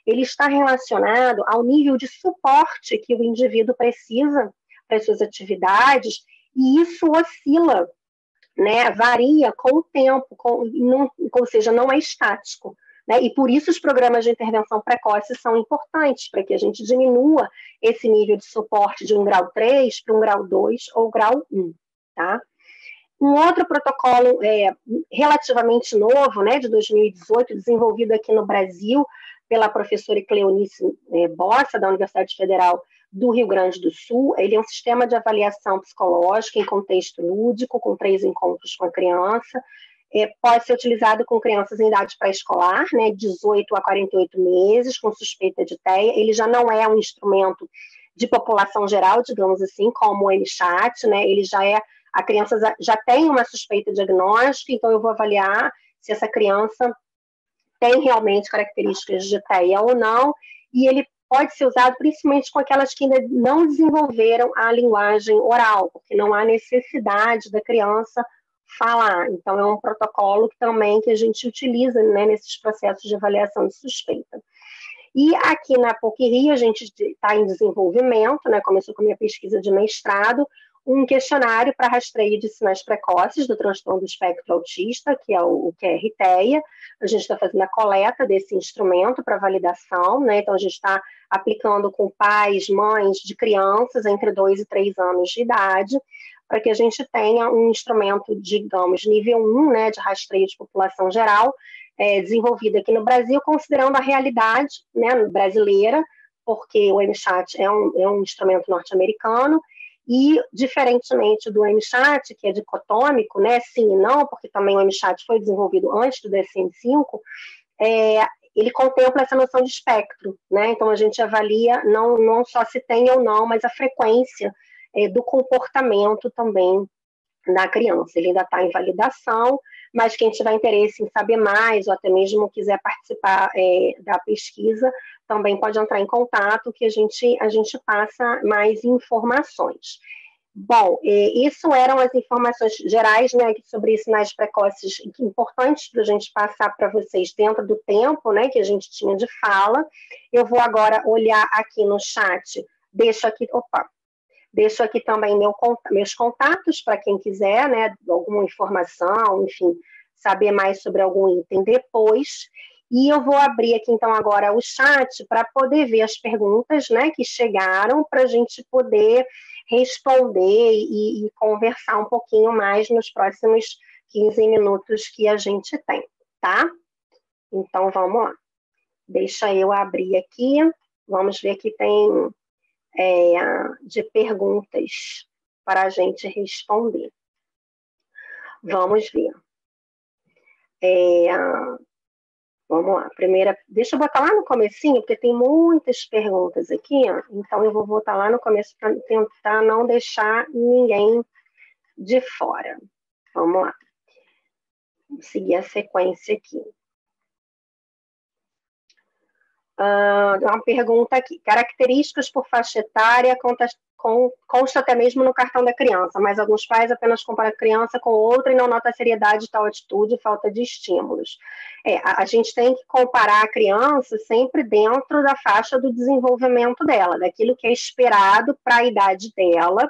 ele está relacionado ao nível de suporte que o indivíduo precisa para as suas atividades, e isso oscila, né, varia com o tempo, ou seja, não é estático. Né? E por isso os programas de intervenção precoce são importantes, para que a gente diminua esse nível de suporte de um grau 3 para um grau 2 ou grau 1. Tá? Um outro protocolo relativamente novo, né, de 2018, desenvolvido aqui no Brasil pela professora Cleonice Bossa, da Universidade Federal do Rio Grande do Sul. Ele é um sistema de avaliação psicológica em contexto lúdico, com 3 encontros com a criança. Pode ser utilizado com crianças em idade pré-escolar, né, 18 a 48 meses, com suspeita de TEA. Ele já não é um instrumento de população geral, digamos assim, como o MChat, né, ele já é, a criança já tem uma suspeita diagnóstica, então eu vou avaliar se essa criança tem realmente características de TEA ou não, e ele pode ser usado principalmente com aquelas que ainda não desenvolveram a linguagem oral, porque não há necessidade da criança falar. Então, é um protocolo que a gente utiliza, né, nesses processos de avaliação de suspeita. E aqui na PUC-Rio, a gente está em desenvolvimento, né, começou com a minha pesquisa de mestrado, um questionário para rastreio de sinais precoces do transtorno do espectro autista, que é o QRTEA. A gente está fazendo a coleta desse instrumento para validação, né? Então, a gente está aplicando com pais, mães de crianças entre 2 e 3 anos de idade, para que a gente tenha um instrumento, digamos, nível 1, né, de rastreio de população geral, desenvolvido aqui no Brasil, considerando a realidade, né, brasileira, porque o MChat é um instrumento norte-americano, e, diferentemente do MChat, que é dicotômico, né, sim e não, porque também o MChat foi desenvolvido antes do DSM-5, ele contempla essa noção de espectro, né? Então a gente avalia não só se tem ou não, mas a frequência do comportamento também da criança. Ele ainda está em validação, mas quem tiver interesse em saber mais, ou até mesmo quiser participar da pesquisa, também pode entrar em contato, que a gente passa mais informações. Bom, isso eram as informações gerais, né, sobre sinais precoces importantes para a gente passar para vocês dentro do tempo, né, que a gente tinha de fala. Eu vou agora olhar aqui no chat, deixo aqui também meus contatos para quem quiser, né, alguma informação, enfim, saber mais sobre algum item depois. E eu vou abrir aqui, então, agora o chat para poder ver as perguntas, né, que chegaram, para a gente poder responder e conversar um pouquinho mais nos próximos 15 minutos que a gente tem, tá? Então, vamos lá. Deixa eu abrir aqui. Vamos ver que tem de perguntas para a gente responder. Vamos ver. Vamos lá, primeira, deixa eu botar lá no comecinho, porque tem muitas perguntas aqui, ó, então eu vou botar lá no começo para tentar não deixar ninguém de fora. Vamos lá. Vamos seguir a sequência aqui. Uma pergunta aqui. Características por faixa etária consta até mesmo no cartão da criança, mas alguns pais apenas comparam a criança com outra e não notam a seriedade de tal atitude e falta de estímulos. A gente tem que comparar a criança sempre dentro da faixa do desenvolvimento dela, daquilo que é esperado para a idade dela.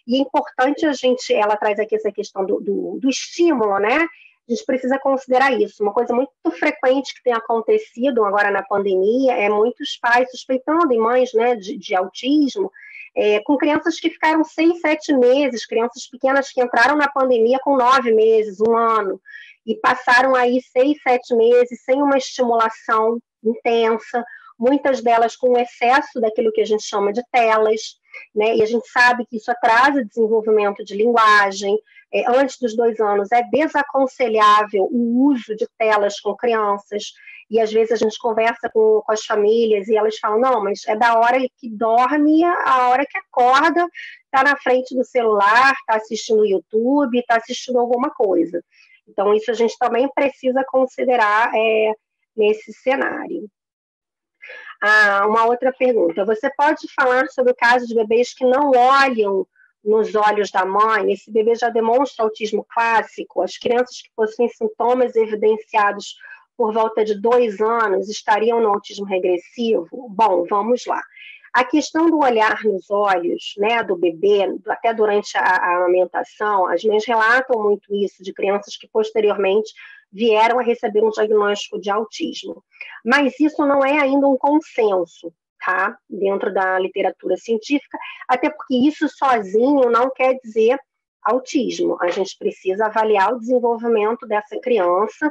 E é importante ela traz aqui essa questão do estímulo, né? A gente precisa considerar isso. Uma coisa muito frequente que tem acontecido agora na pandemia é muitos pais suspeitando, e mães, né, de autismo, com crianças que ficaram 6, 7 meses, crianças pequenas que entraram na pandemia com 9 meses, 1 ano, e passaram aí 6, 7 meses sem uma estimulação intensa, muitas delas com excesso daquilo que a gente chama de telas, né? E a gente sabe que isso atrasa desenvolvimento de linguagem. Antes dos 2 anos é desaconselhável o uso de telas com crianças, e às vezes a gente conversa com as famílias e elas falam, não, mas é da hora que dorme a hora que acorda, está na frente do celular, está assistindo YouTube, está assistindo alguma coisa. Então isso a gente também precisa considerar nesse cenário. Uma outra pergunta, você pode falar sobre o caso de bebês que não olham nos olhos da mãe? Esse bebê já demonstra autismo clássico? As crianças que possuem sintomas evidenciados por volta de 2 anos estariam no autismo regressivo? Bom, vamos lá. A questão do olhar nos olhos, né, do bebê, até durante a amamentação, as mães relatam muito isso de crianças que posteriormente vieram a receber um diagnóstico de autismo. Mas isso não é ainda um consenso, tá? Dentro da literatura científica, até porque isso sozinho não quer dizer autismo. A gente precisa avaliar o desenvolvimento dessa criança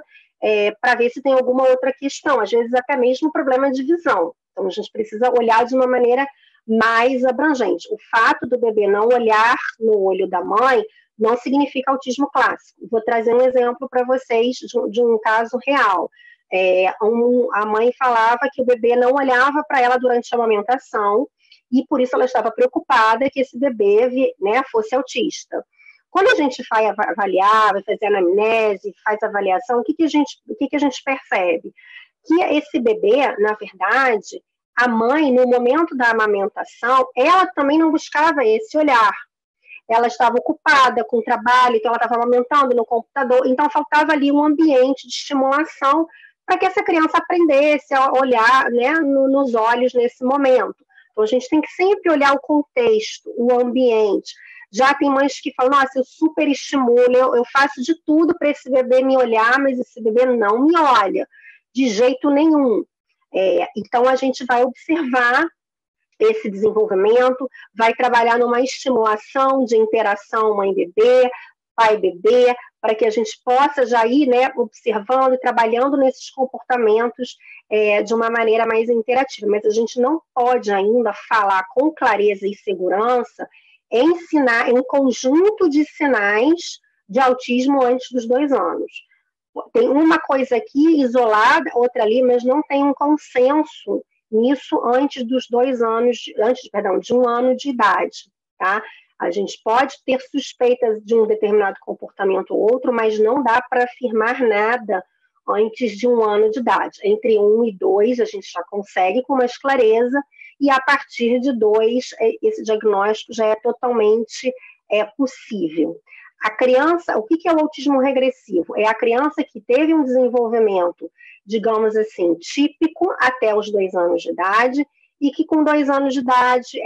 para ver se tem alguma outra questão, às vezes até mesmo problema de visão. Então, a gente precisa olhar de uma maneira mais abrangente. O fato do bebê não olhar no olho da mãe não significa autismo clássico. Vou trazer um exemplo para vocês de um caso real. A mãe falava que o bebê não olhava para ela durante a amamentação e por isso ela estava preocupada que esse bebê, né, fosse autista. Quando a gente vai avaliar, vai fazer anamnese, faz avaliação, o que a gente percebe? Que esse bebê, na verdade, a mãe, no momento da amamentação, ela também não buscava esse olhar. Ela estava ocupada com o trabalho, então ela estava amamentando no computador, então faltava ali um ambiente de estimulação para que essa criança aprendesse a olhar, né, nos olhos nesse momento. Então a gente tem que sempre olhar o contexto, o ambiente. Já tem mães que falam, nossa, eu super estimulo, eu faço de tudo para esse bebê me olhar, mas esse bebê não me olha, de jeito nenhum. Então a gente vai observar esse desenvolvimento, vai trabalhar numa estimulação de interação mãe-bebê, pai-bebê, para que a gente possa já ir, né, observando e trabalhando nesses comportamentos de uma maneira mais interativa. Mas a gente não pode ainda falar com clareza e segurança ensinar um conjunto de sinais de autismo antes dos 2 anos. Tem uma coisa aqui isolada, outra ali, mas não tem um consenso nisso antes dos 2 anos, de 1 ano de idade, tá? A gente pode ter suspeitas de um determinado comportamento ou outro, mas não dá para afirmar nada antes de 1 ano de idade. Entre 1 e 2, a gente já consegue com mais clareza, e a partir de 2, esse diagnóstico já é totalmente possível. A criança, o que é o autismo regressivo? É a criança que teve um desenvolvimento, digamos assim, típico até os 2 anos de idade, e que com 2 anos de idade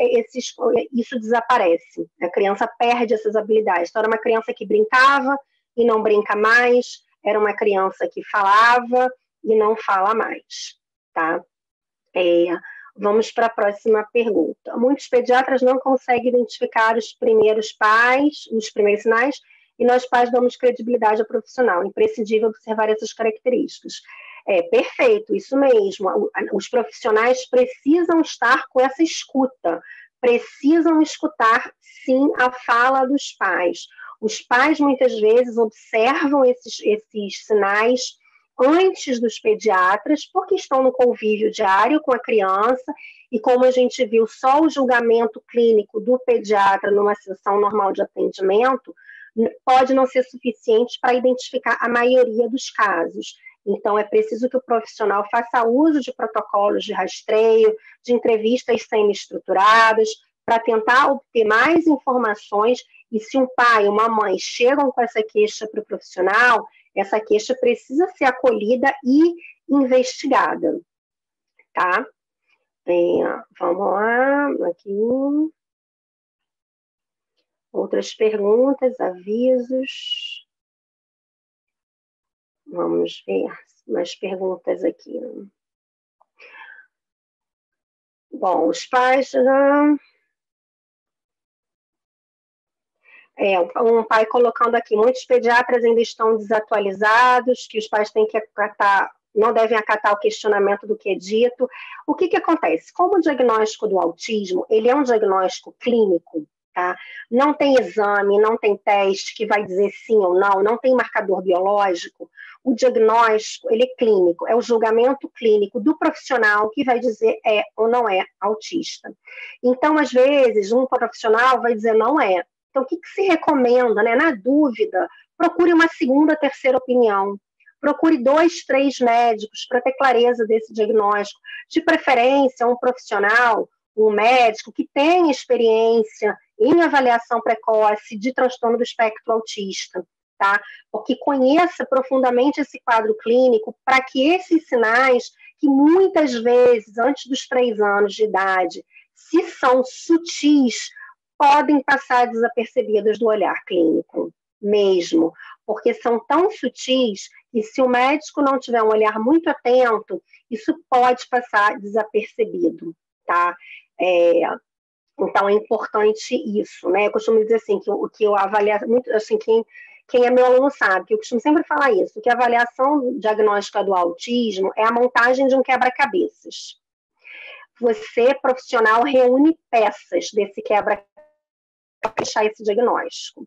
isso desaparece. A criança perde essas habilidades. Então, era uma criança que brincava e não brinca mais, era uma criança que falava e não fala mais, tá? Vamos para a próxima pergunta. Muitos pediatras não conseguem identificar os primeiros sinais, e nós pais damos credibilidade ao profissional. Imprescindível observar essas características. Perfeito, isso mesmo. Os profissionais precisam estar com essa escuta, precisam escutar, sim, a fala dos pais. Os pais, muitas vezes, observam esses sinais antes dos pediatras, porque estão no convívio diário com a criança, e como a gente viu, só o julgamento clínico do pediatra numa sessão normal de atendimento pode não ser suficiente para identificar a maioria dos casos. Então, é preciso que o profissional faça uso de protocolos de rastreio, de entrevistas semi-estruturadas, para tentar obter mais informações, e se um pai ou uma mãe chegam com essa queixa para o profissional, essa queixa precisa ser acolhida e investigada, tá? Vamos lá, aqui. Outras perguntas, avisos. Vamos ver mais perguntas aqui. Bom, os pais... um pai colocando aqui, muitos pediatras ainda estão desatualizados, que os pais têm que acatar, não devem acatar o questionamento do que é dito. O que acontece? Como o diagnóstico do autismo, ele é um diagnóstico clínico, tá? Não tem exame, não tem teste que vai dizer sim ou não, não tem marcador biológico. O diagnóstico, ele é clínico, é o julgamento clínico do profissional que vai dizer é ou não é autista. Então, às vezes, um profissional vai dizer não é. Então, o que se recomenda, né? Na dúvida, procure uma segunda, terceira opinião. Procure 2, 3 médicos para ter clareza desse diagnóstico. De preferência, um profissional, um médico que tenha experiência em avaliação precoce de transtorno do espectro autista, tá? Porque conheça profundamente esse quadro clínico para que esses sinais, que muitas vezes, antes dos 3 anos de idade, se são sutis, podem passar desapercebidas do olhar clínico, mesmo, porque são tão sutis que se o médico não tiver um olhar muito atento, isso pode passar desapercebido, tá? Então, é importante isso, né? Eu costumo dizer assim, que o que eu avalio, muito, assim, quem é meu aluno sabe, que eu costumo sempre falar isso, que a avaliação diagnóstica do autismo é a montagem de um quebra-cabeças. Você, profissional, reúne peças desse quebra-cabeças para fechar esse diagnóstico.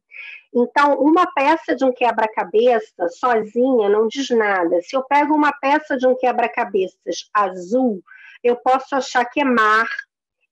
Então, uma peça de um quebra-cabeça sozinha não diz nada. Se eu pego uma peça de um quebra-cabeças azul, eu posso achar que é mar,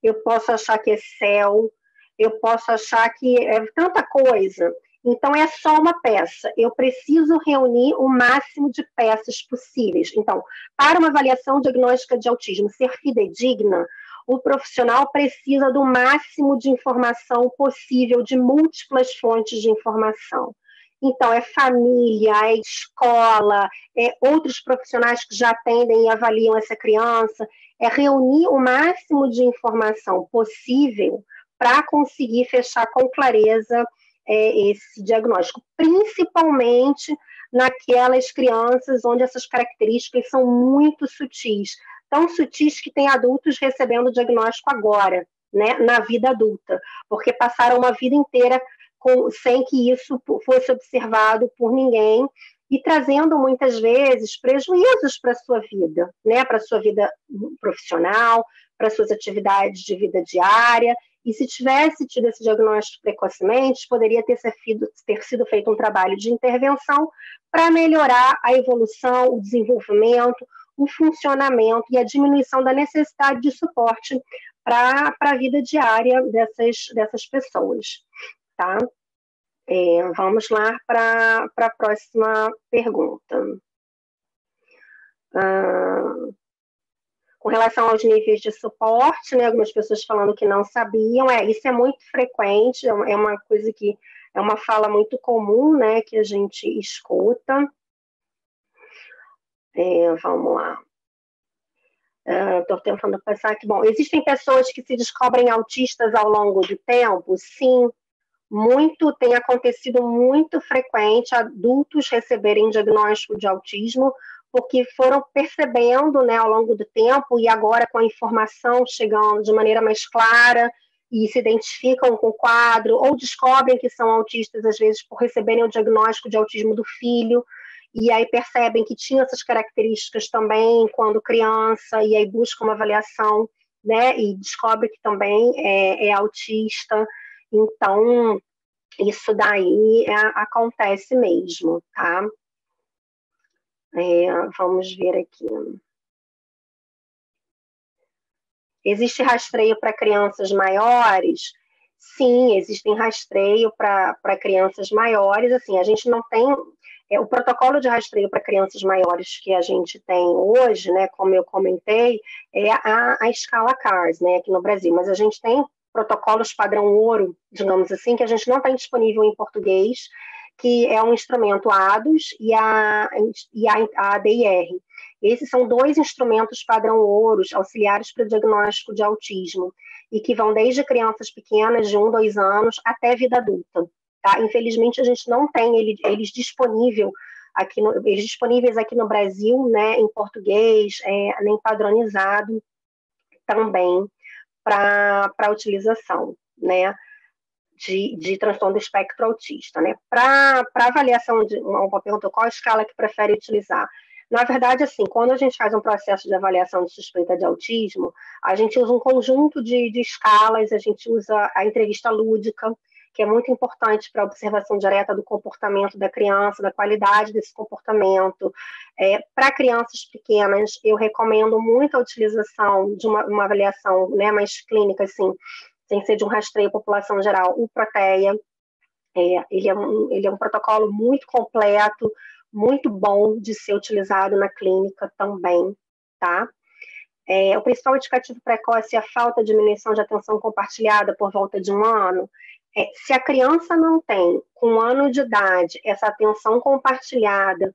eu posso achar que é céu, eu posso achar que é tanta coisa. Então, é só uma peça. Eu preciso reunir o máximo de peças possíveis. Então, para uma avaliação diagnóstica de autismo ser fidedigna, o profissional precisa do máximo de informação possível, de múltiplas fontes de informação. Então, é família, é escola, é outros profissionais que já atendem e avaliam essa criança, é reunir o máximo de informação possível para conseguir fechar com clareza esse diagnóstico, principalmente naquelas crianças onde essas características são muito sutis, tão sutis que tem adultos recebendo o diagnóstico agora, né, na vida adulta, porque passaram uma vida inteira sem que isso fosse observado por ninguém e trazendo muitas vezes prejuízos para a sua vida, né, para a sua vida profissional, para suas atividades de vida diária. E se tivesse tido esse diagnóstico precocemente, poderia ter sido feito um trabalho de intervenção para melhorar a evolução, o desenvolvimento, o funcionamento e a diminuição da necessidade de suporte para a vida diária dessas pessoas, tá? Vamos lá para a próxima pergunta. Com relação aos níveis de suporte, né, algumas pessoas falando que não sabiam, isso é muito frequente, é uma coisa que é uma fala muito comum, né, que a gente escuta. Vamos lá. Estou tentando pensar aqui. Bom, existem pessoas que se descobrem autistas ao longo do tempo? Sim, tem acontecido muito frequente adultos receberem diagnóstico de autismo, porque foram percebendo, né, ao longo do tempo, e agora com a informação chegando de maneira mais clara, e se identificam com o quadro, ou descobrem que são autistas, às vezes, por receberem o diagnóstico de autismo do filho, e aí percebem que tinham essas características também quando criança, e aí buscam uma avaliação, né, e descobre que também é autista. Então, isso daí acontece mesmo, tá? Vamos ver aqui. Existe rastreio para crianças maiores? Sim, existem rastreio para crianças maiores. Assim, a gente não tem o protocolo de rastreio para crianças maiores que a gente tem hoje, né? Como eu comentei, é a escala CARS, né? Aqui no Brasil. Mas a gente tem protocolos padrão ouro, digamos assim, que a gente não tem disponível em português, que é um instrumento ADOS e a ADIR. Esses são 2 instrumentos padrão ouros auxiliares para o diagnóstico de autismo e que vão desde crianças pequenas de 1, 2 anos até vida adulta. Tá? Infelizmente, a gente não tem eles disponíveis aqui no Brasil, né, em português, nem padronizado também para utilização, né, de transtorno do espectro autista. Né? Para avaliação de uma pergunta, qual a escala que prefere utilizar? Na verdade, assim, quando a gente faz um processo de avaliação de suspeita de autismo, a gente usa um conjunto de escalas, a gente usa a entrevista lúdica, que é muito importante para a observação direta do comportamento da criança, da qualidade desse comportamento. Para crianças pequenas, eu recomendo muito a utilização de uma avaliação, né, mais clínica, assim, sem ser de um rastreio população geral, o Proteia. Ele é um protocolo muito completo, muito bom de ser utilizado na clínica também, tá? O principal indicativo precoce é a falta de diminuição de atenção compartilhada por volta de 1 ano. Se a criança não tem, com 1 ano de idade, essa atenção compartilhada,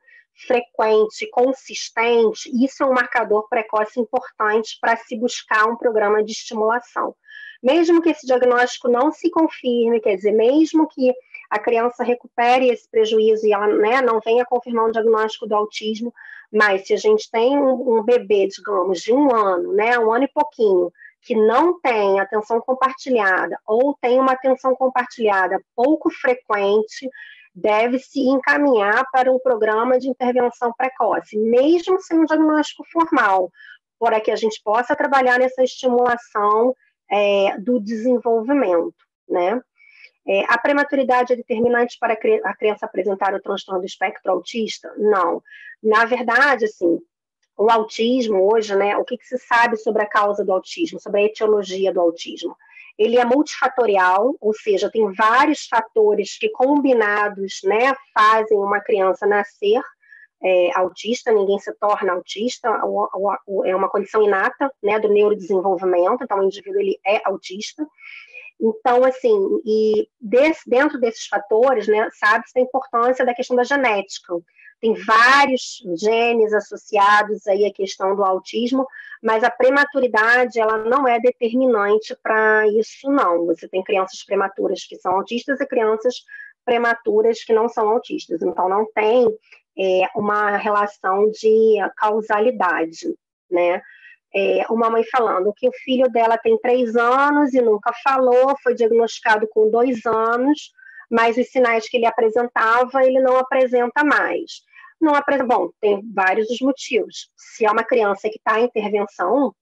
frequente, consistente, isso é um marcador precoce importante para se buscar um programa de estimulação. Mesmo que esse diagnóstico não se confirme, quer dizer, mesmo que a criança recupere esse prejuízo e ela, né, não venha confirmar um diagnóstico do autismo, mas se a gente tem um bebê, digamos, de 1 ano, né, 1 ano e pouquinho, que não tem atenção compartilhada ou tem uma atenção compartilhada pouco frequente, deve-se encaminhar para um programa de intervenção precoce, mesmo sem um diagnóstico formal, para que a gente possa trabalhar nessa estimulação do desenvolvimento, né? A prematuridade é determinante para a criança apresentar o transtorno do espectro autista? Não. Na verdade, assim, o autismo hoje, né, o que se sabe sobre a causa do autismo, sobre a etiologia do autismo? Ele é multifatorial, ou seja, tem vários fatores que combinados, né, fazem uma criança nascer autista, ninguém se torna autista, é uma condição inata, né, do neurodesenvolvimento, então o indivíduo ele é autista. Então, assim, dentro desses fatores, né, sabe-se a importância da questão da genética. Tem vários genes associados aí à questão do autismo, mas a prematuridade, ela não é determinante para isso, não. Você tem crianças prematuras que são autistas e crianças prematuras que não são autistas. Então, não tem uma relação de causalidade, né? Uma mãe falando que o filho dela tem 3 anos e nunca falou, foi diagnosticado com 2 anos, mas os sinais que ele apresentava, ele não apresenta mais. Não apresenta, bom, tem vários os motivos. Se é uma criança que está em intervenção,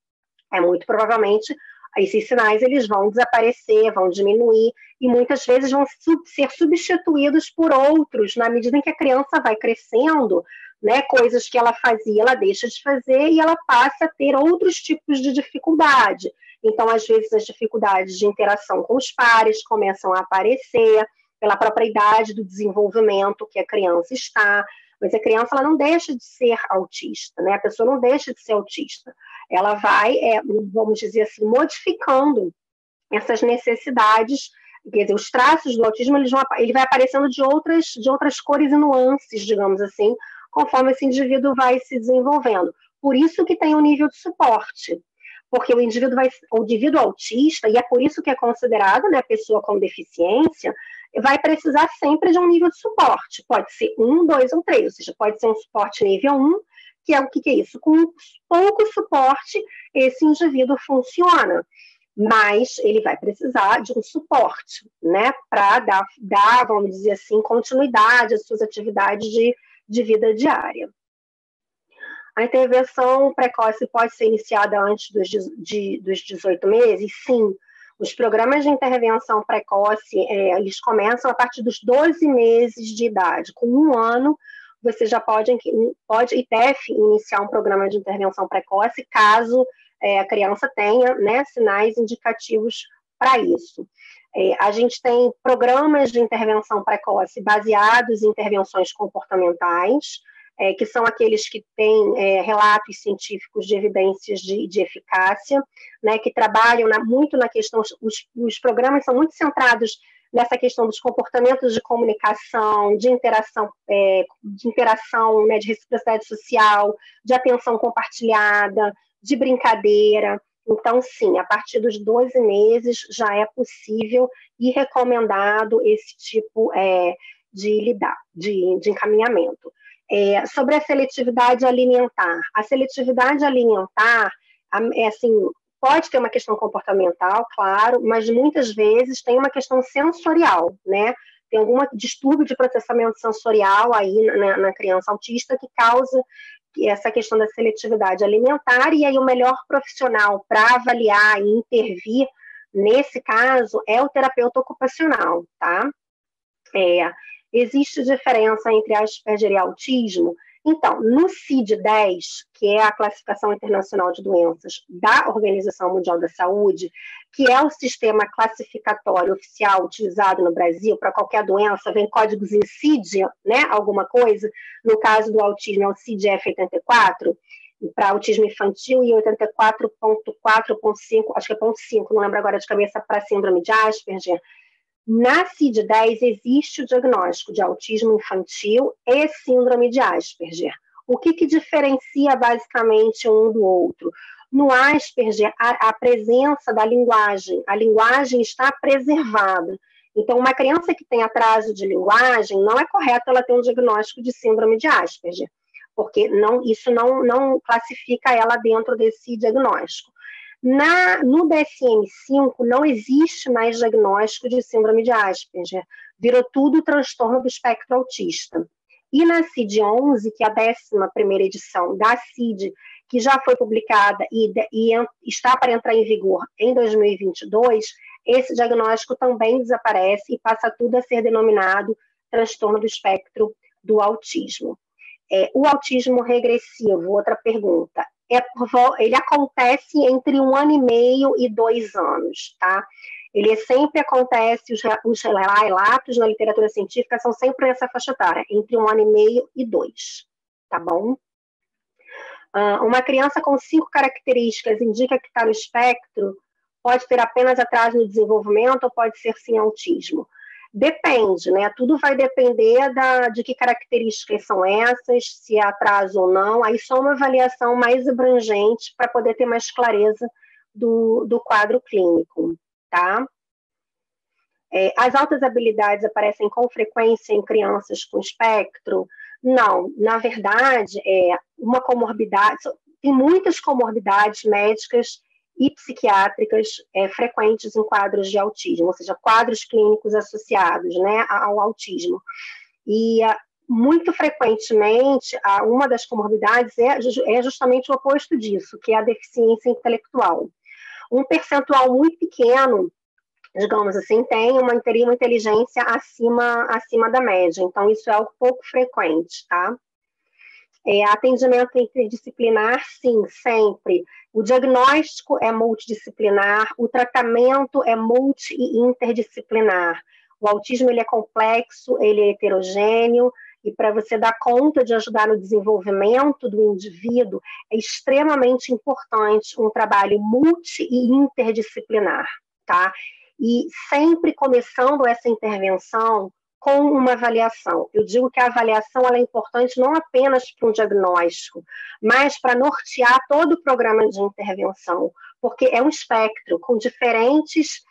muito provavelmente esses sinais eles vão desaparecer, vão diminuir, e muitas vezes vão ser substituídos por outros, na medida em que a criança vai crescendo, né, coisas que ela fazia, ela deixa de fazer e ela passa a ter outros tipos de dificuldade. Então, às vezes, as dificuldades de interação com os pares começam a aparecer pela própria idade do desenvolvimento que a criança está, mas a criança ela não deixa de ser autista, né? A pessoa não deixa de ser autista. Ela vai, vamos dizer assim, modificando essas necessidades, quer dizer, os traços do autismo ele vai aparecendo de outras cores e nuances, digamos assim, conforme esse indivíduo vai se desenvolvendo. Por isso que tem um nível de suporte, porque o indivíduo autista, e é por isso que é considerado, né, pessoa com deficiência, vai precisar sempre de um nível de suporte. Pode ser 1, 2 ou 3, ou seja, pode ser um suporte nível 1, que é o que é isso? Com pouco suporte, esse indivíduo funciona, mas ele vai precisar de um suporte, né, para dar, vamos dizer assim, continuidade às suas atividades de vida diária. A intervenção precoce pode ser iniciada antes dos 18 meses? Sim. Os programas de intervenção precoce, eles começam a partir dos 12 meses de idade. Com 1 ano, você já pode e deve iniciar um programa de intervenção precoce, caso a criança tenha, né, sinais indicativos para isso. A gente tem programas de intervenção precoce baseados em intervenções comportamentais, que são aqueles que têm relatos científicos de evidências de eficácia, né, que trabalham muito na questão, os programas são muito centrados nessa questão dos comportamentos de comunicação, de interação, né, de reciprocidade social, de atenção compartilhada, de brincadeira. Então, sim, a partir dos 12 meses já é possível e recomendado esse tipo de encaminhamento. Sobre a seletividade alimentar. A seletividade alimentar, assim, pode ter uma questão comportamental, claro, mas muitas vezes tem uma questão sensorial, né? Tem algum distúrbio de processamento sensorial aí na criança autista que causa essa questão da seletividade alimentar, e aí o melhor profissional para avaliar e intervir nesse caso é o terapeuta ocupacional, tá? Existe diferença entre Asperger e autismo? Então, no CID-10, que é a Classificação Internacional de Doenças da Organização Mundial da Saúde, que é o sistema classificatório oficial utilizado no Brasil para qualquer doença, vem códigos em CID, né, alguma coisa, no caso do autismo é o CID-F84, para autismo infantil, e 84.4.5, acho que é ponto 5, não lembro agora de cabeça, para síndrome de Asperger. Na CID-10 existe o diagnóstico de autismo infantil e síndrome de Asperger. O que diferencia basicamente um do outro? No Asperger, a presença da linguagem, a linguagem está preservada. Então, uma criança que tem atraso de linguagem, não é correto ela ter um diagnóstico de síndrome de Asperger, porque isso não classifica ela dentro desse diagnóstico. No DSM-5 não existe mais diagnóstico de síndrome de Asperger, virou tudo transtorno do espectro autista. E na CID-11, que é a 11ª edição da CID, que já foi publicada e está para entrar em vigor em 2022, esse diagnóstico também desaparece e passa tudo a ser denominado transtorno do espectro do autismo. O autismo regressivo, outra pergunta, ele acontece entre 1 ano e meio e 2 anos, tá? Ele sempre acontece, os relatos na literatura científica são sempre nessa faixa etária, entre 1 ano e meio e 2, tá bom? Uma criança com 5 características indica que está no espectro, pode ter apenas atraso no desenvolvimento ou pode ser sim autismo? Depende, né? Tudo vai depender de que características são essas, se é atraso ou não. Aí só uma avaliação mais abrangente para poder ter mais clareza do quadro clínico, tá? As altas habilidades aparecem com frequência em crianças com espectro? Não, na verdade, uma comorbidade, tem muitas comorbidades médicas e psiquiátricas frequentes em quadros de autismo, ou seja, quadros clínicos associados, né, ao autismo. E muito frequentemente, uma das comorbidades é justamente o oposto disso, que é a deficiência intelectual. Um percentual muito pequeno, digamos assim, tem uma inteligência acima da média, então isso é algo pouco frequente, tá? Atendimento interdisciplinar, sim, sempre. O diagnóstico é multidisciplinar, o tratamento é multi e interdisciplinar. O autismo ele é complexo, ele é heterogêneo, e para você dar conta de ajudar no desenvolvimento do indivíduo, é extremamente importante um trabalho multi e interdisciplinar, tá? E sempre começando essa intervenção com uma avaliação. Eu digo que a avaliação ela é importante não apenas para um diagnóstico, mas para nortear todo o programa de intervenção, porque é um espectro com diferentes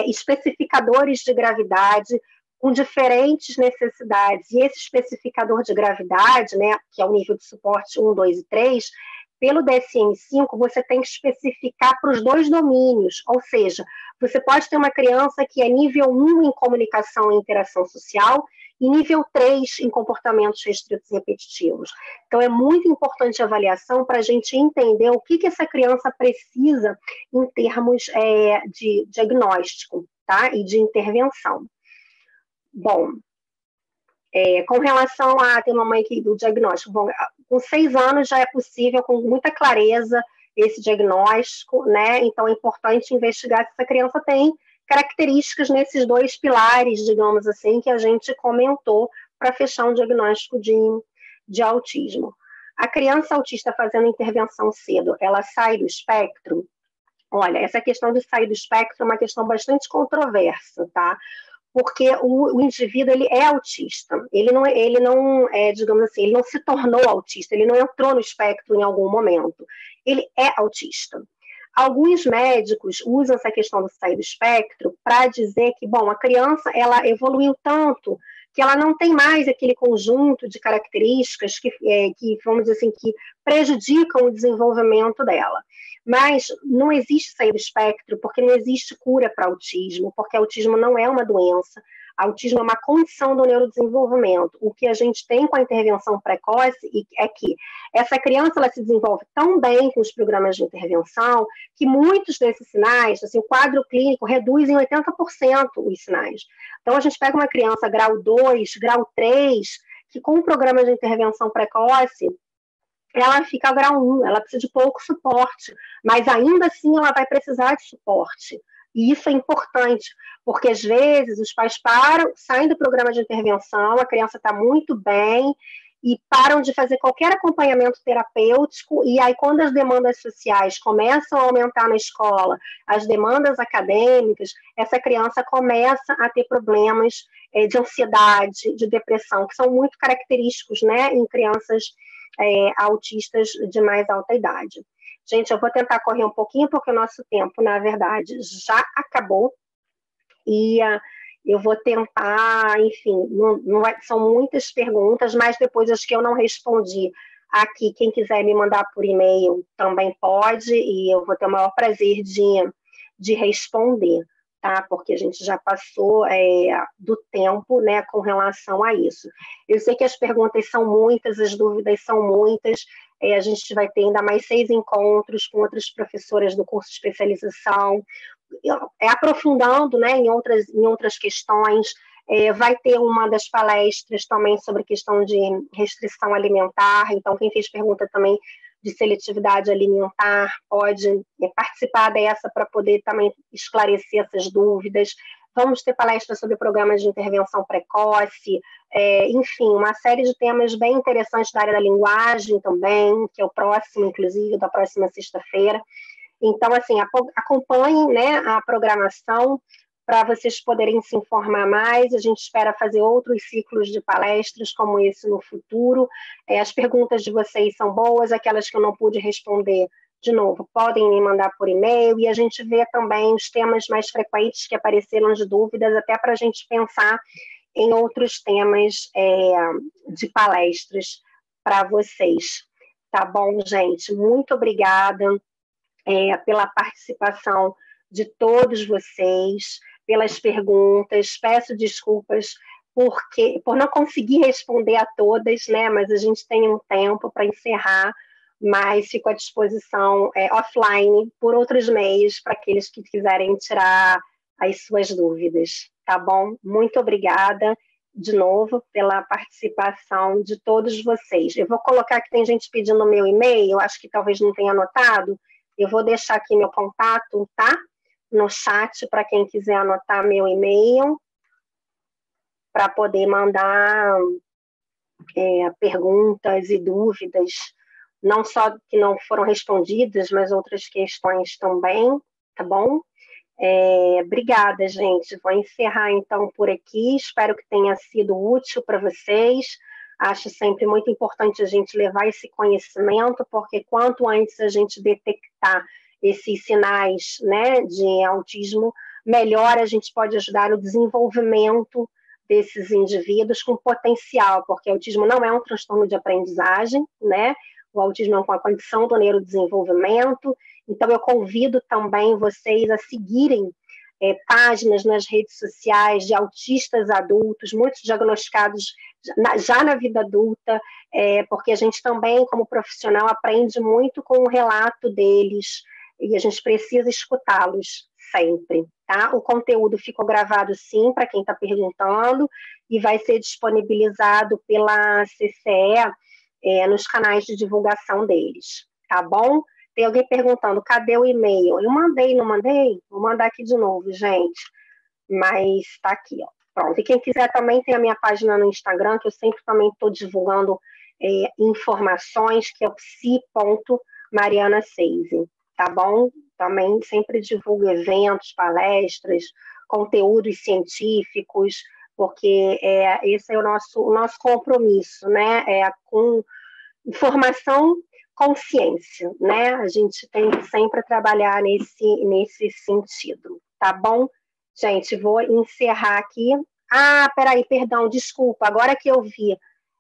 especificadores de gravidade, com diferentes necessidades, e esse especificador de gravidade, né, que é o nível de suporte 1, 2 e 3, pelo DSM-5, você tem que especificar para os 2 domínios, ou seja, você pode ter uma criança que é nível 1 em comunicação e interação social e nível 3 em comportamentos restritos e repetitivos. Então, é muito importante a avaliação para a gente entender o que essa criança precisa em termos de diagnóstico, tá? E de intervenção. Bom, com relação a ter uma mãe aqui do diagnóstico, bom, com 6 anos já é possível, com muita clareza, esse diagnóstico, né? Então é importante investigar se essa criança tem características nesses 2 pilares, digamos assim, que a gente comentou para fechar um diagnóstico de autismo. A criança autista fazendo intervenção cedo, ela sai do espectro? Olha, essa questão de sair do espectro é uma questão bastante controversa, tá? Porque o indivíduo, ele é autista, ele não digamos assim, ele não se tornou autista, ele não entrou no espectro em algum momento, ele é autista. Alguns médicos usam essa questão do sair do espectro para dizer que, bom, a criança, ela evoluiu tanto que ela não tem mais aquele conjunto de características que vamos dizer assim, que prejudicam o desenvolvimento dela. Mas não existe sair do espectro, porque não existe cura para autismo, porque autismo não é uma doença, autismo é uma condição do neurodesenvolvimento. O que a gente tem com a intervenção precoce é que essa criança ela se desenvolve tão bem com os programas de intervenção que muitos desses sinais, assim, o quadro clínico reduz em 80% os sinais. Então, a gente pega uma criança grau 2, grau 3, que com o programa de intervenção precoce, ela fica grau 1, ela precisa de pouco suporte, mas ainda assim ela vai precisar de suporte. E isso é importante, porque às vezes os pais saem do programa de intervenção, a criança está muito bem, e param de fazer qualquer acompanhamento terapêutico, e aí quando as demandas sociais começam a aumentar na escola, as demandas acadêmicas, essa criança começa a ter problemas de ansiedade, de depressão, que são muito característicos, né, em crianças autistas de mais alta idade. Gente, eu vou tentar correr um pouquinho, porque o nosso tempo, na verdade, já acabou, e eu vou tentar, enfim, são muitas perguntas, mas depois as que eu não respondi aqui, quem quiser me mandar por e-mail também pode, e eu vou ter o maior prazer de responder, tá? Porque a gente já passou do tempo, né, com relação a isso. Eu sei que as perguntas são muitas, as dúvidas são muitas, a gente vai ter ainda mais 6 encontros com outras professoras do curso de especialização, aprofundando, né, em outras questões. Vai ter uma das palestras também sobre questão de restrição alimentar, então quem fez pergunta também de seletividade alimentar pode participar dessa para poder também esclarecer essas dúvidas. Vamos ter palestras sobre programas de intervenção precoce, enfim, uma série de temas bem interessantes da área da linguagem também, que é o próximo, inclusive, da próxima sexta-feira. Então, assim, acompanhem, né, a programação para vocês poderem se informar mais. A gente espera fazer outros ciclos de palestras como esse no futuro. As perguntas de vocês são boas, aquelas que eu não pude responder, de novo, podem me mandar por e-mail, e a gente vê também os temas mais frequentes que apareceram de dúvidas, até para a gente pensar em outros temas de palestras para vocês. Tá bom, gente? Muito obrigada pela participação de todos vocês, pelas perguntas. Peço desculpas por não conseguir responder a todas, né? Mas a gente tem um tempo para encerrar, mas fico à disposição offline por outros meios para aqueles que quiserem tirar as suas dúvidas, tá bom? Muito obrigada de novo pela participação de todos vocês. Eu vou colocar que tem gente pedindo o meu e-mail, acho que talvez não tenha anotado. Eu vou deixar aqui meu contato, tá? No chat, para quem quiser anotar meu e-mail, para poder mandar perguntas e dúvidas, não só que não foram respondidas, mas outras questões também, tá bom? Obrigada, gente. Vou encerrar, então, por aqui. Espero que tenha sido útil para vocês. Acho sempre muito importante a gente levar esse conhecimento, porque quanto antes a gente detectar esses sinais, né, de autismo, melhor a gente pode ajudar no desenvolvimento desses indivíduos com potencial, porque o autismo não é um transtorno de aprendizagem, né? O autismo é uma condição do neurodesenvolvimento. Então, eu convido também vocês a seguirem páginas nas redes sociais de autistas adultos, muitos diagnosticados já na vida adulta, porque a gente também, como profissional, aprende muito com o relato deles e a gente precisa escutá-los sempre, tá? O conteúdo ficou gravado, sim, para quem está perguntando, e vai ser disponibilizado pela CCE nos canais de divulgação deles, tá bom? Tem alguém perguntando, cadê o e-mail? Eu mandei, não mandei? Vou mandar aqui de novo, gente. Mas está aqui, ó. Pronto. E quem quiser também tem a minha página no Instagram, que eu sempre também estou divulgando informações, que é o psi.marianaseise, tá bom? Também sempre divulgo eventos, palestras, conteúdos científicos, porque esse é o nosso compromisso, né? Com informação, consciência, né? A gente tem que sempre trabalhar nesse sentido, tá bom? Gente, vou encerrar aqui. Peraí, perdão, desculpa, agora que eu vi.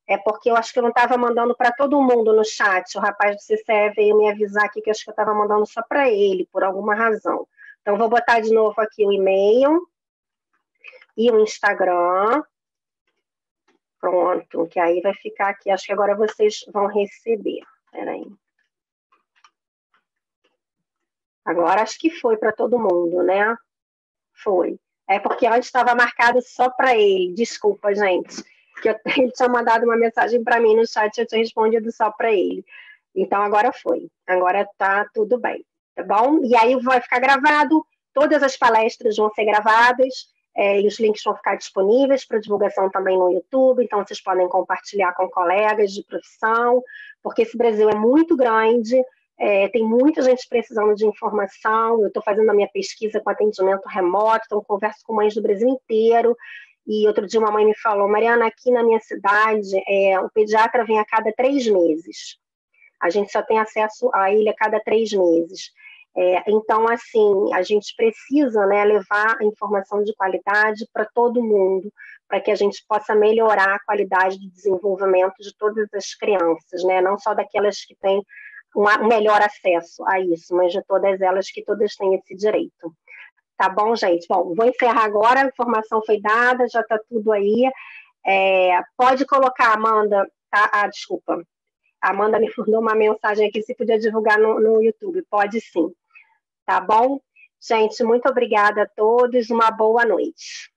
É porque eu acho que eu não estava mandando para todo mundo no chat. O rapaz do CCE veio me avisar aqui que eu acho que eu estava mandando só para ele, por alguma razão. Então, vou botar de novo aqui o e-mail e o Instagram. Pronto, que aí vai ficar aqui. Acho que agora vocês vão receber. Peraí. Agora acho que foi para todo mundo, né? Foi. É porque antes estava marcado só para ele. Desculpa, gente. Que ele tinha mandado uma mensagem para mim no chat e eu tinha respondido só para ele. Então agora foi. Agora tá tudo bem, tá bom? E aí vai ficar gravado. Todas as palestras vão ser gravadas. E os links vão ficar disponíveis para divulgação também no YouTube. Então vocês podem compartilhar com colegas de profissão, porque esse Brasil é muito grande. Tem muita gente precisando de informação. Eu estou fazendo a minha pesquisa com atendimento remoto, então converso com mães do Brasil inteiro. E outro dia uma mãe me falou, Mariana, aqui na minha cidade, o pediatra vem a cada 3 meses. A gente só tem acesso a ele a cada 3 meses. Então, assim, a gente precisa, né, levar a informação de qualidade para todo mundo, para que a gente possa melhorar a qualidade de desenvolvimento de todas as crianças, né? Não só daquelas que têm um melhor acesso a isso, mas de todas elas, que todas têm esse direito. Tá bom, gente? Bom, vou encerrar agora, a informação foi dada, já está tudo aí. Pode colocar, Amanda, tá? Desculpa. A Amanda me mandou uma mensagem aqui se podia divulgar no YouTube. Pode sim. Tá bom? Gente, muito obrigada a todos, uma boa noite.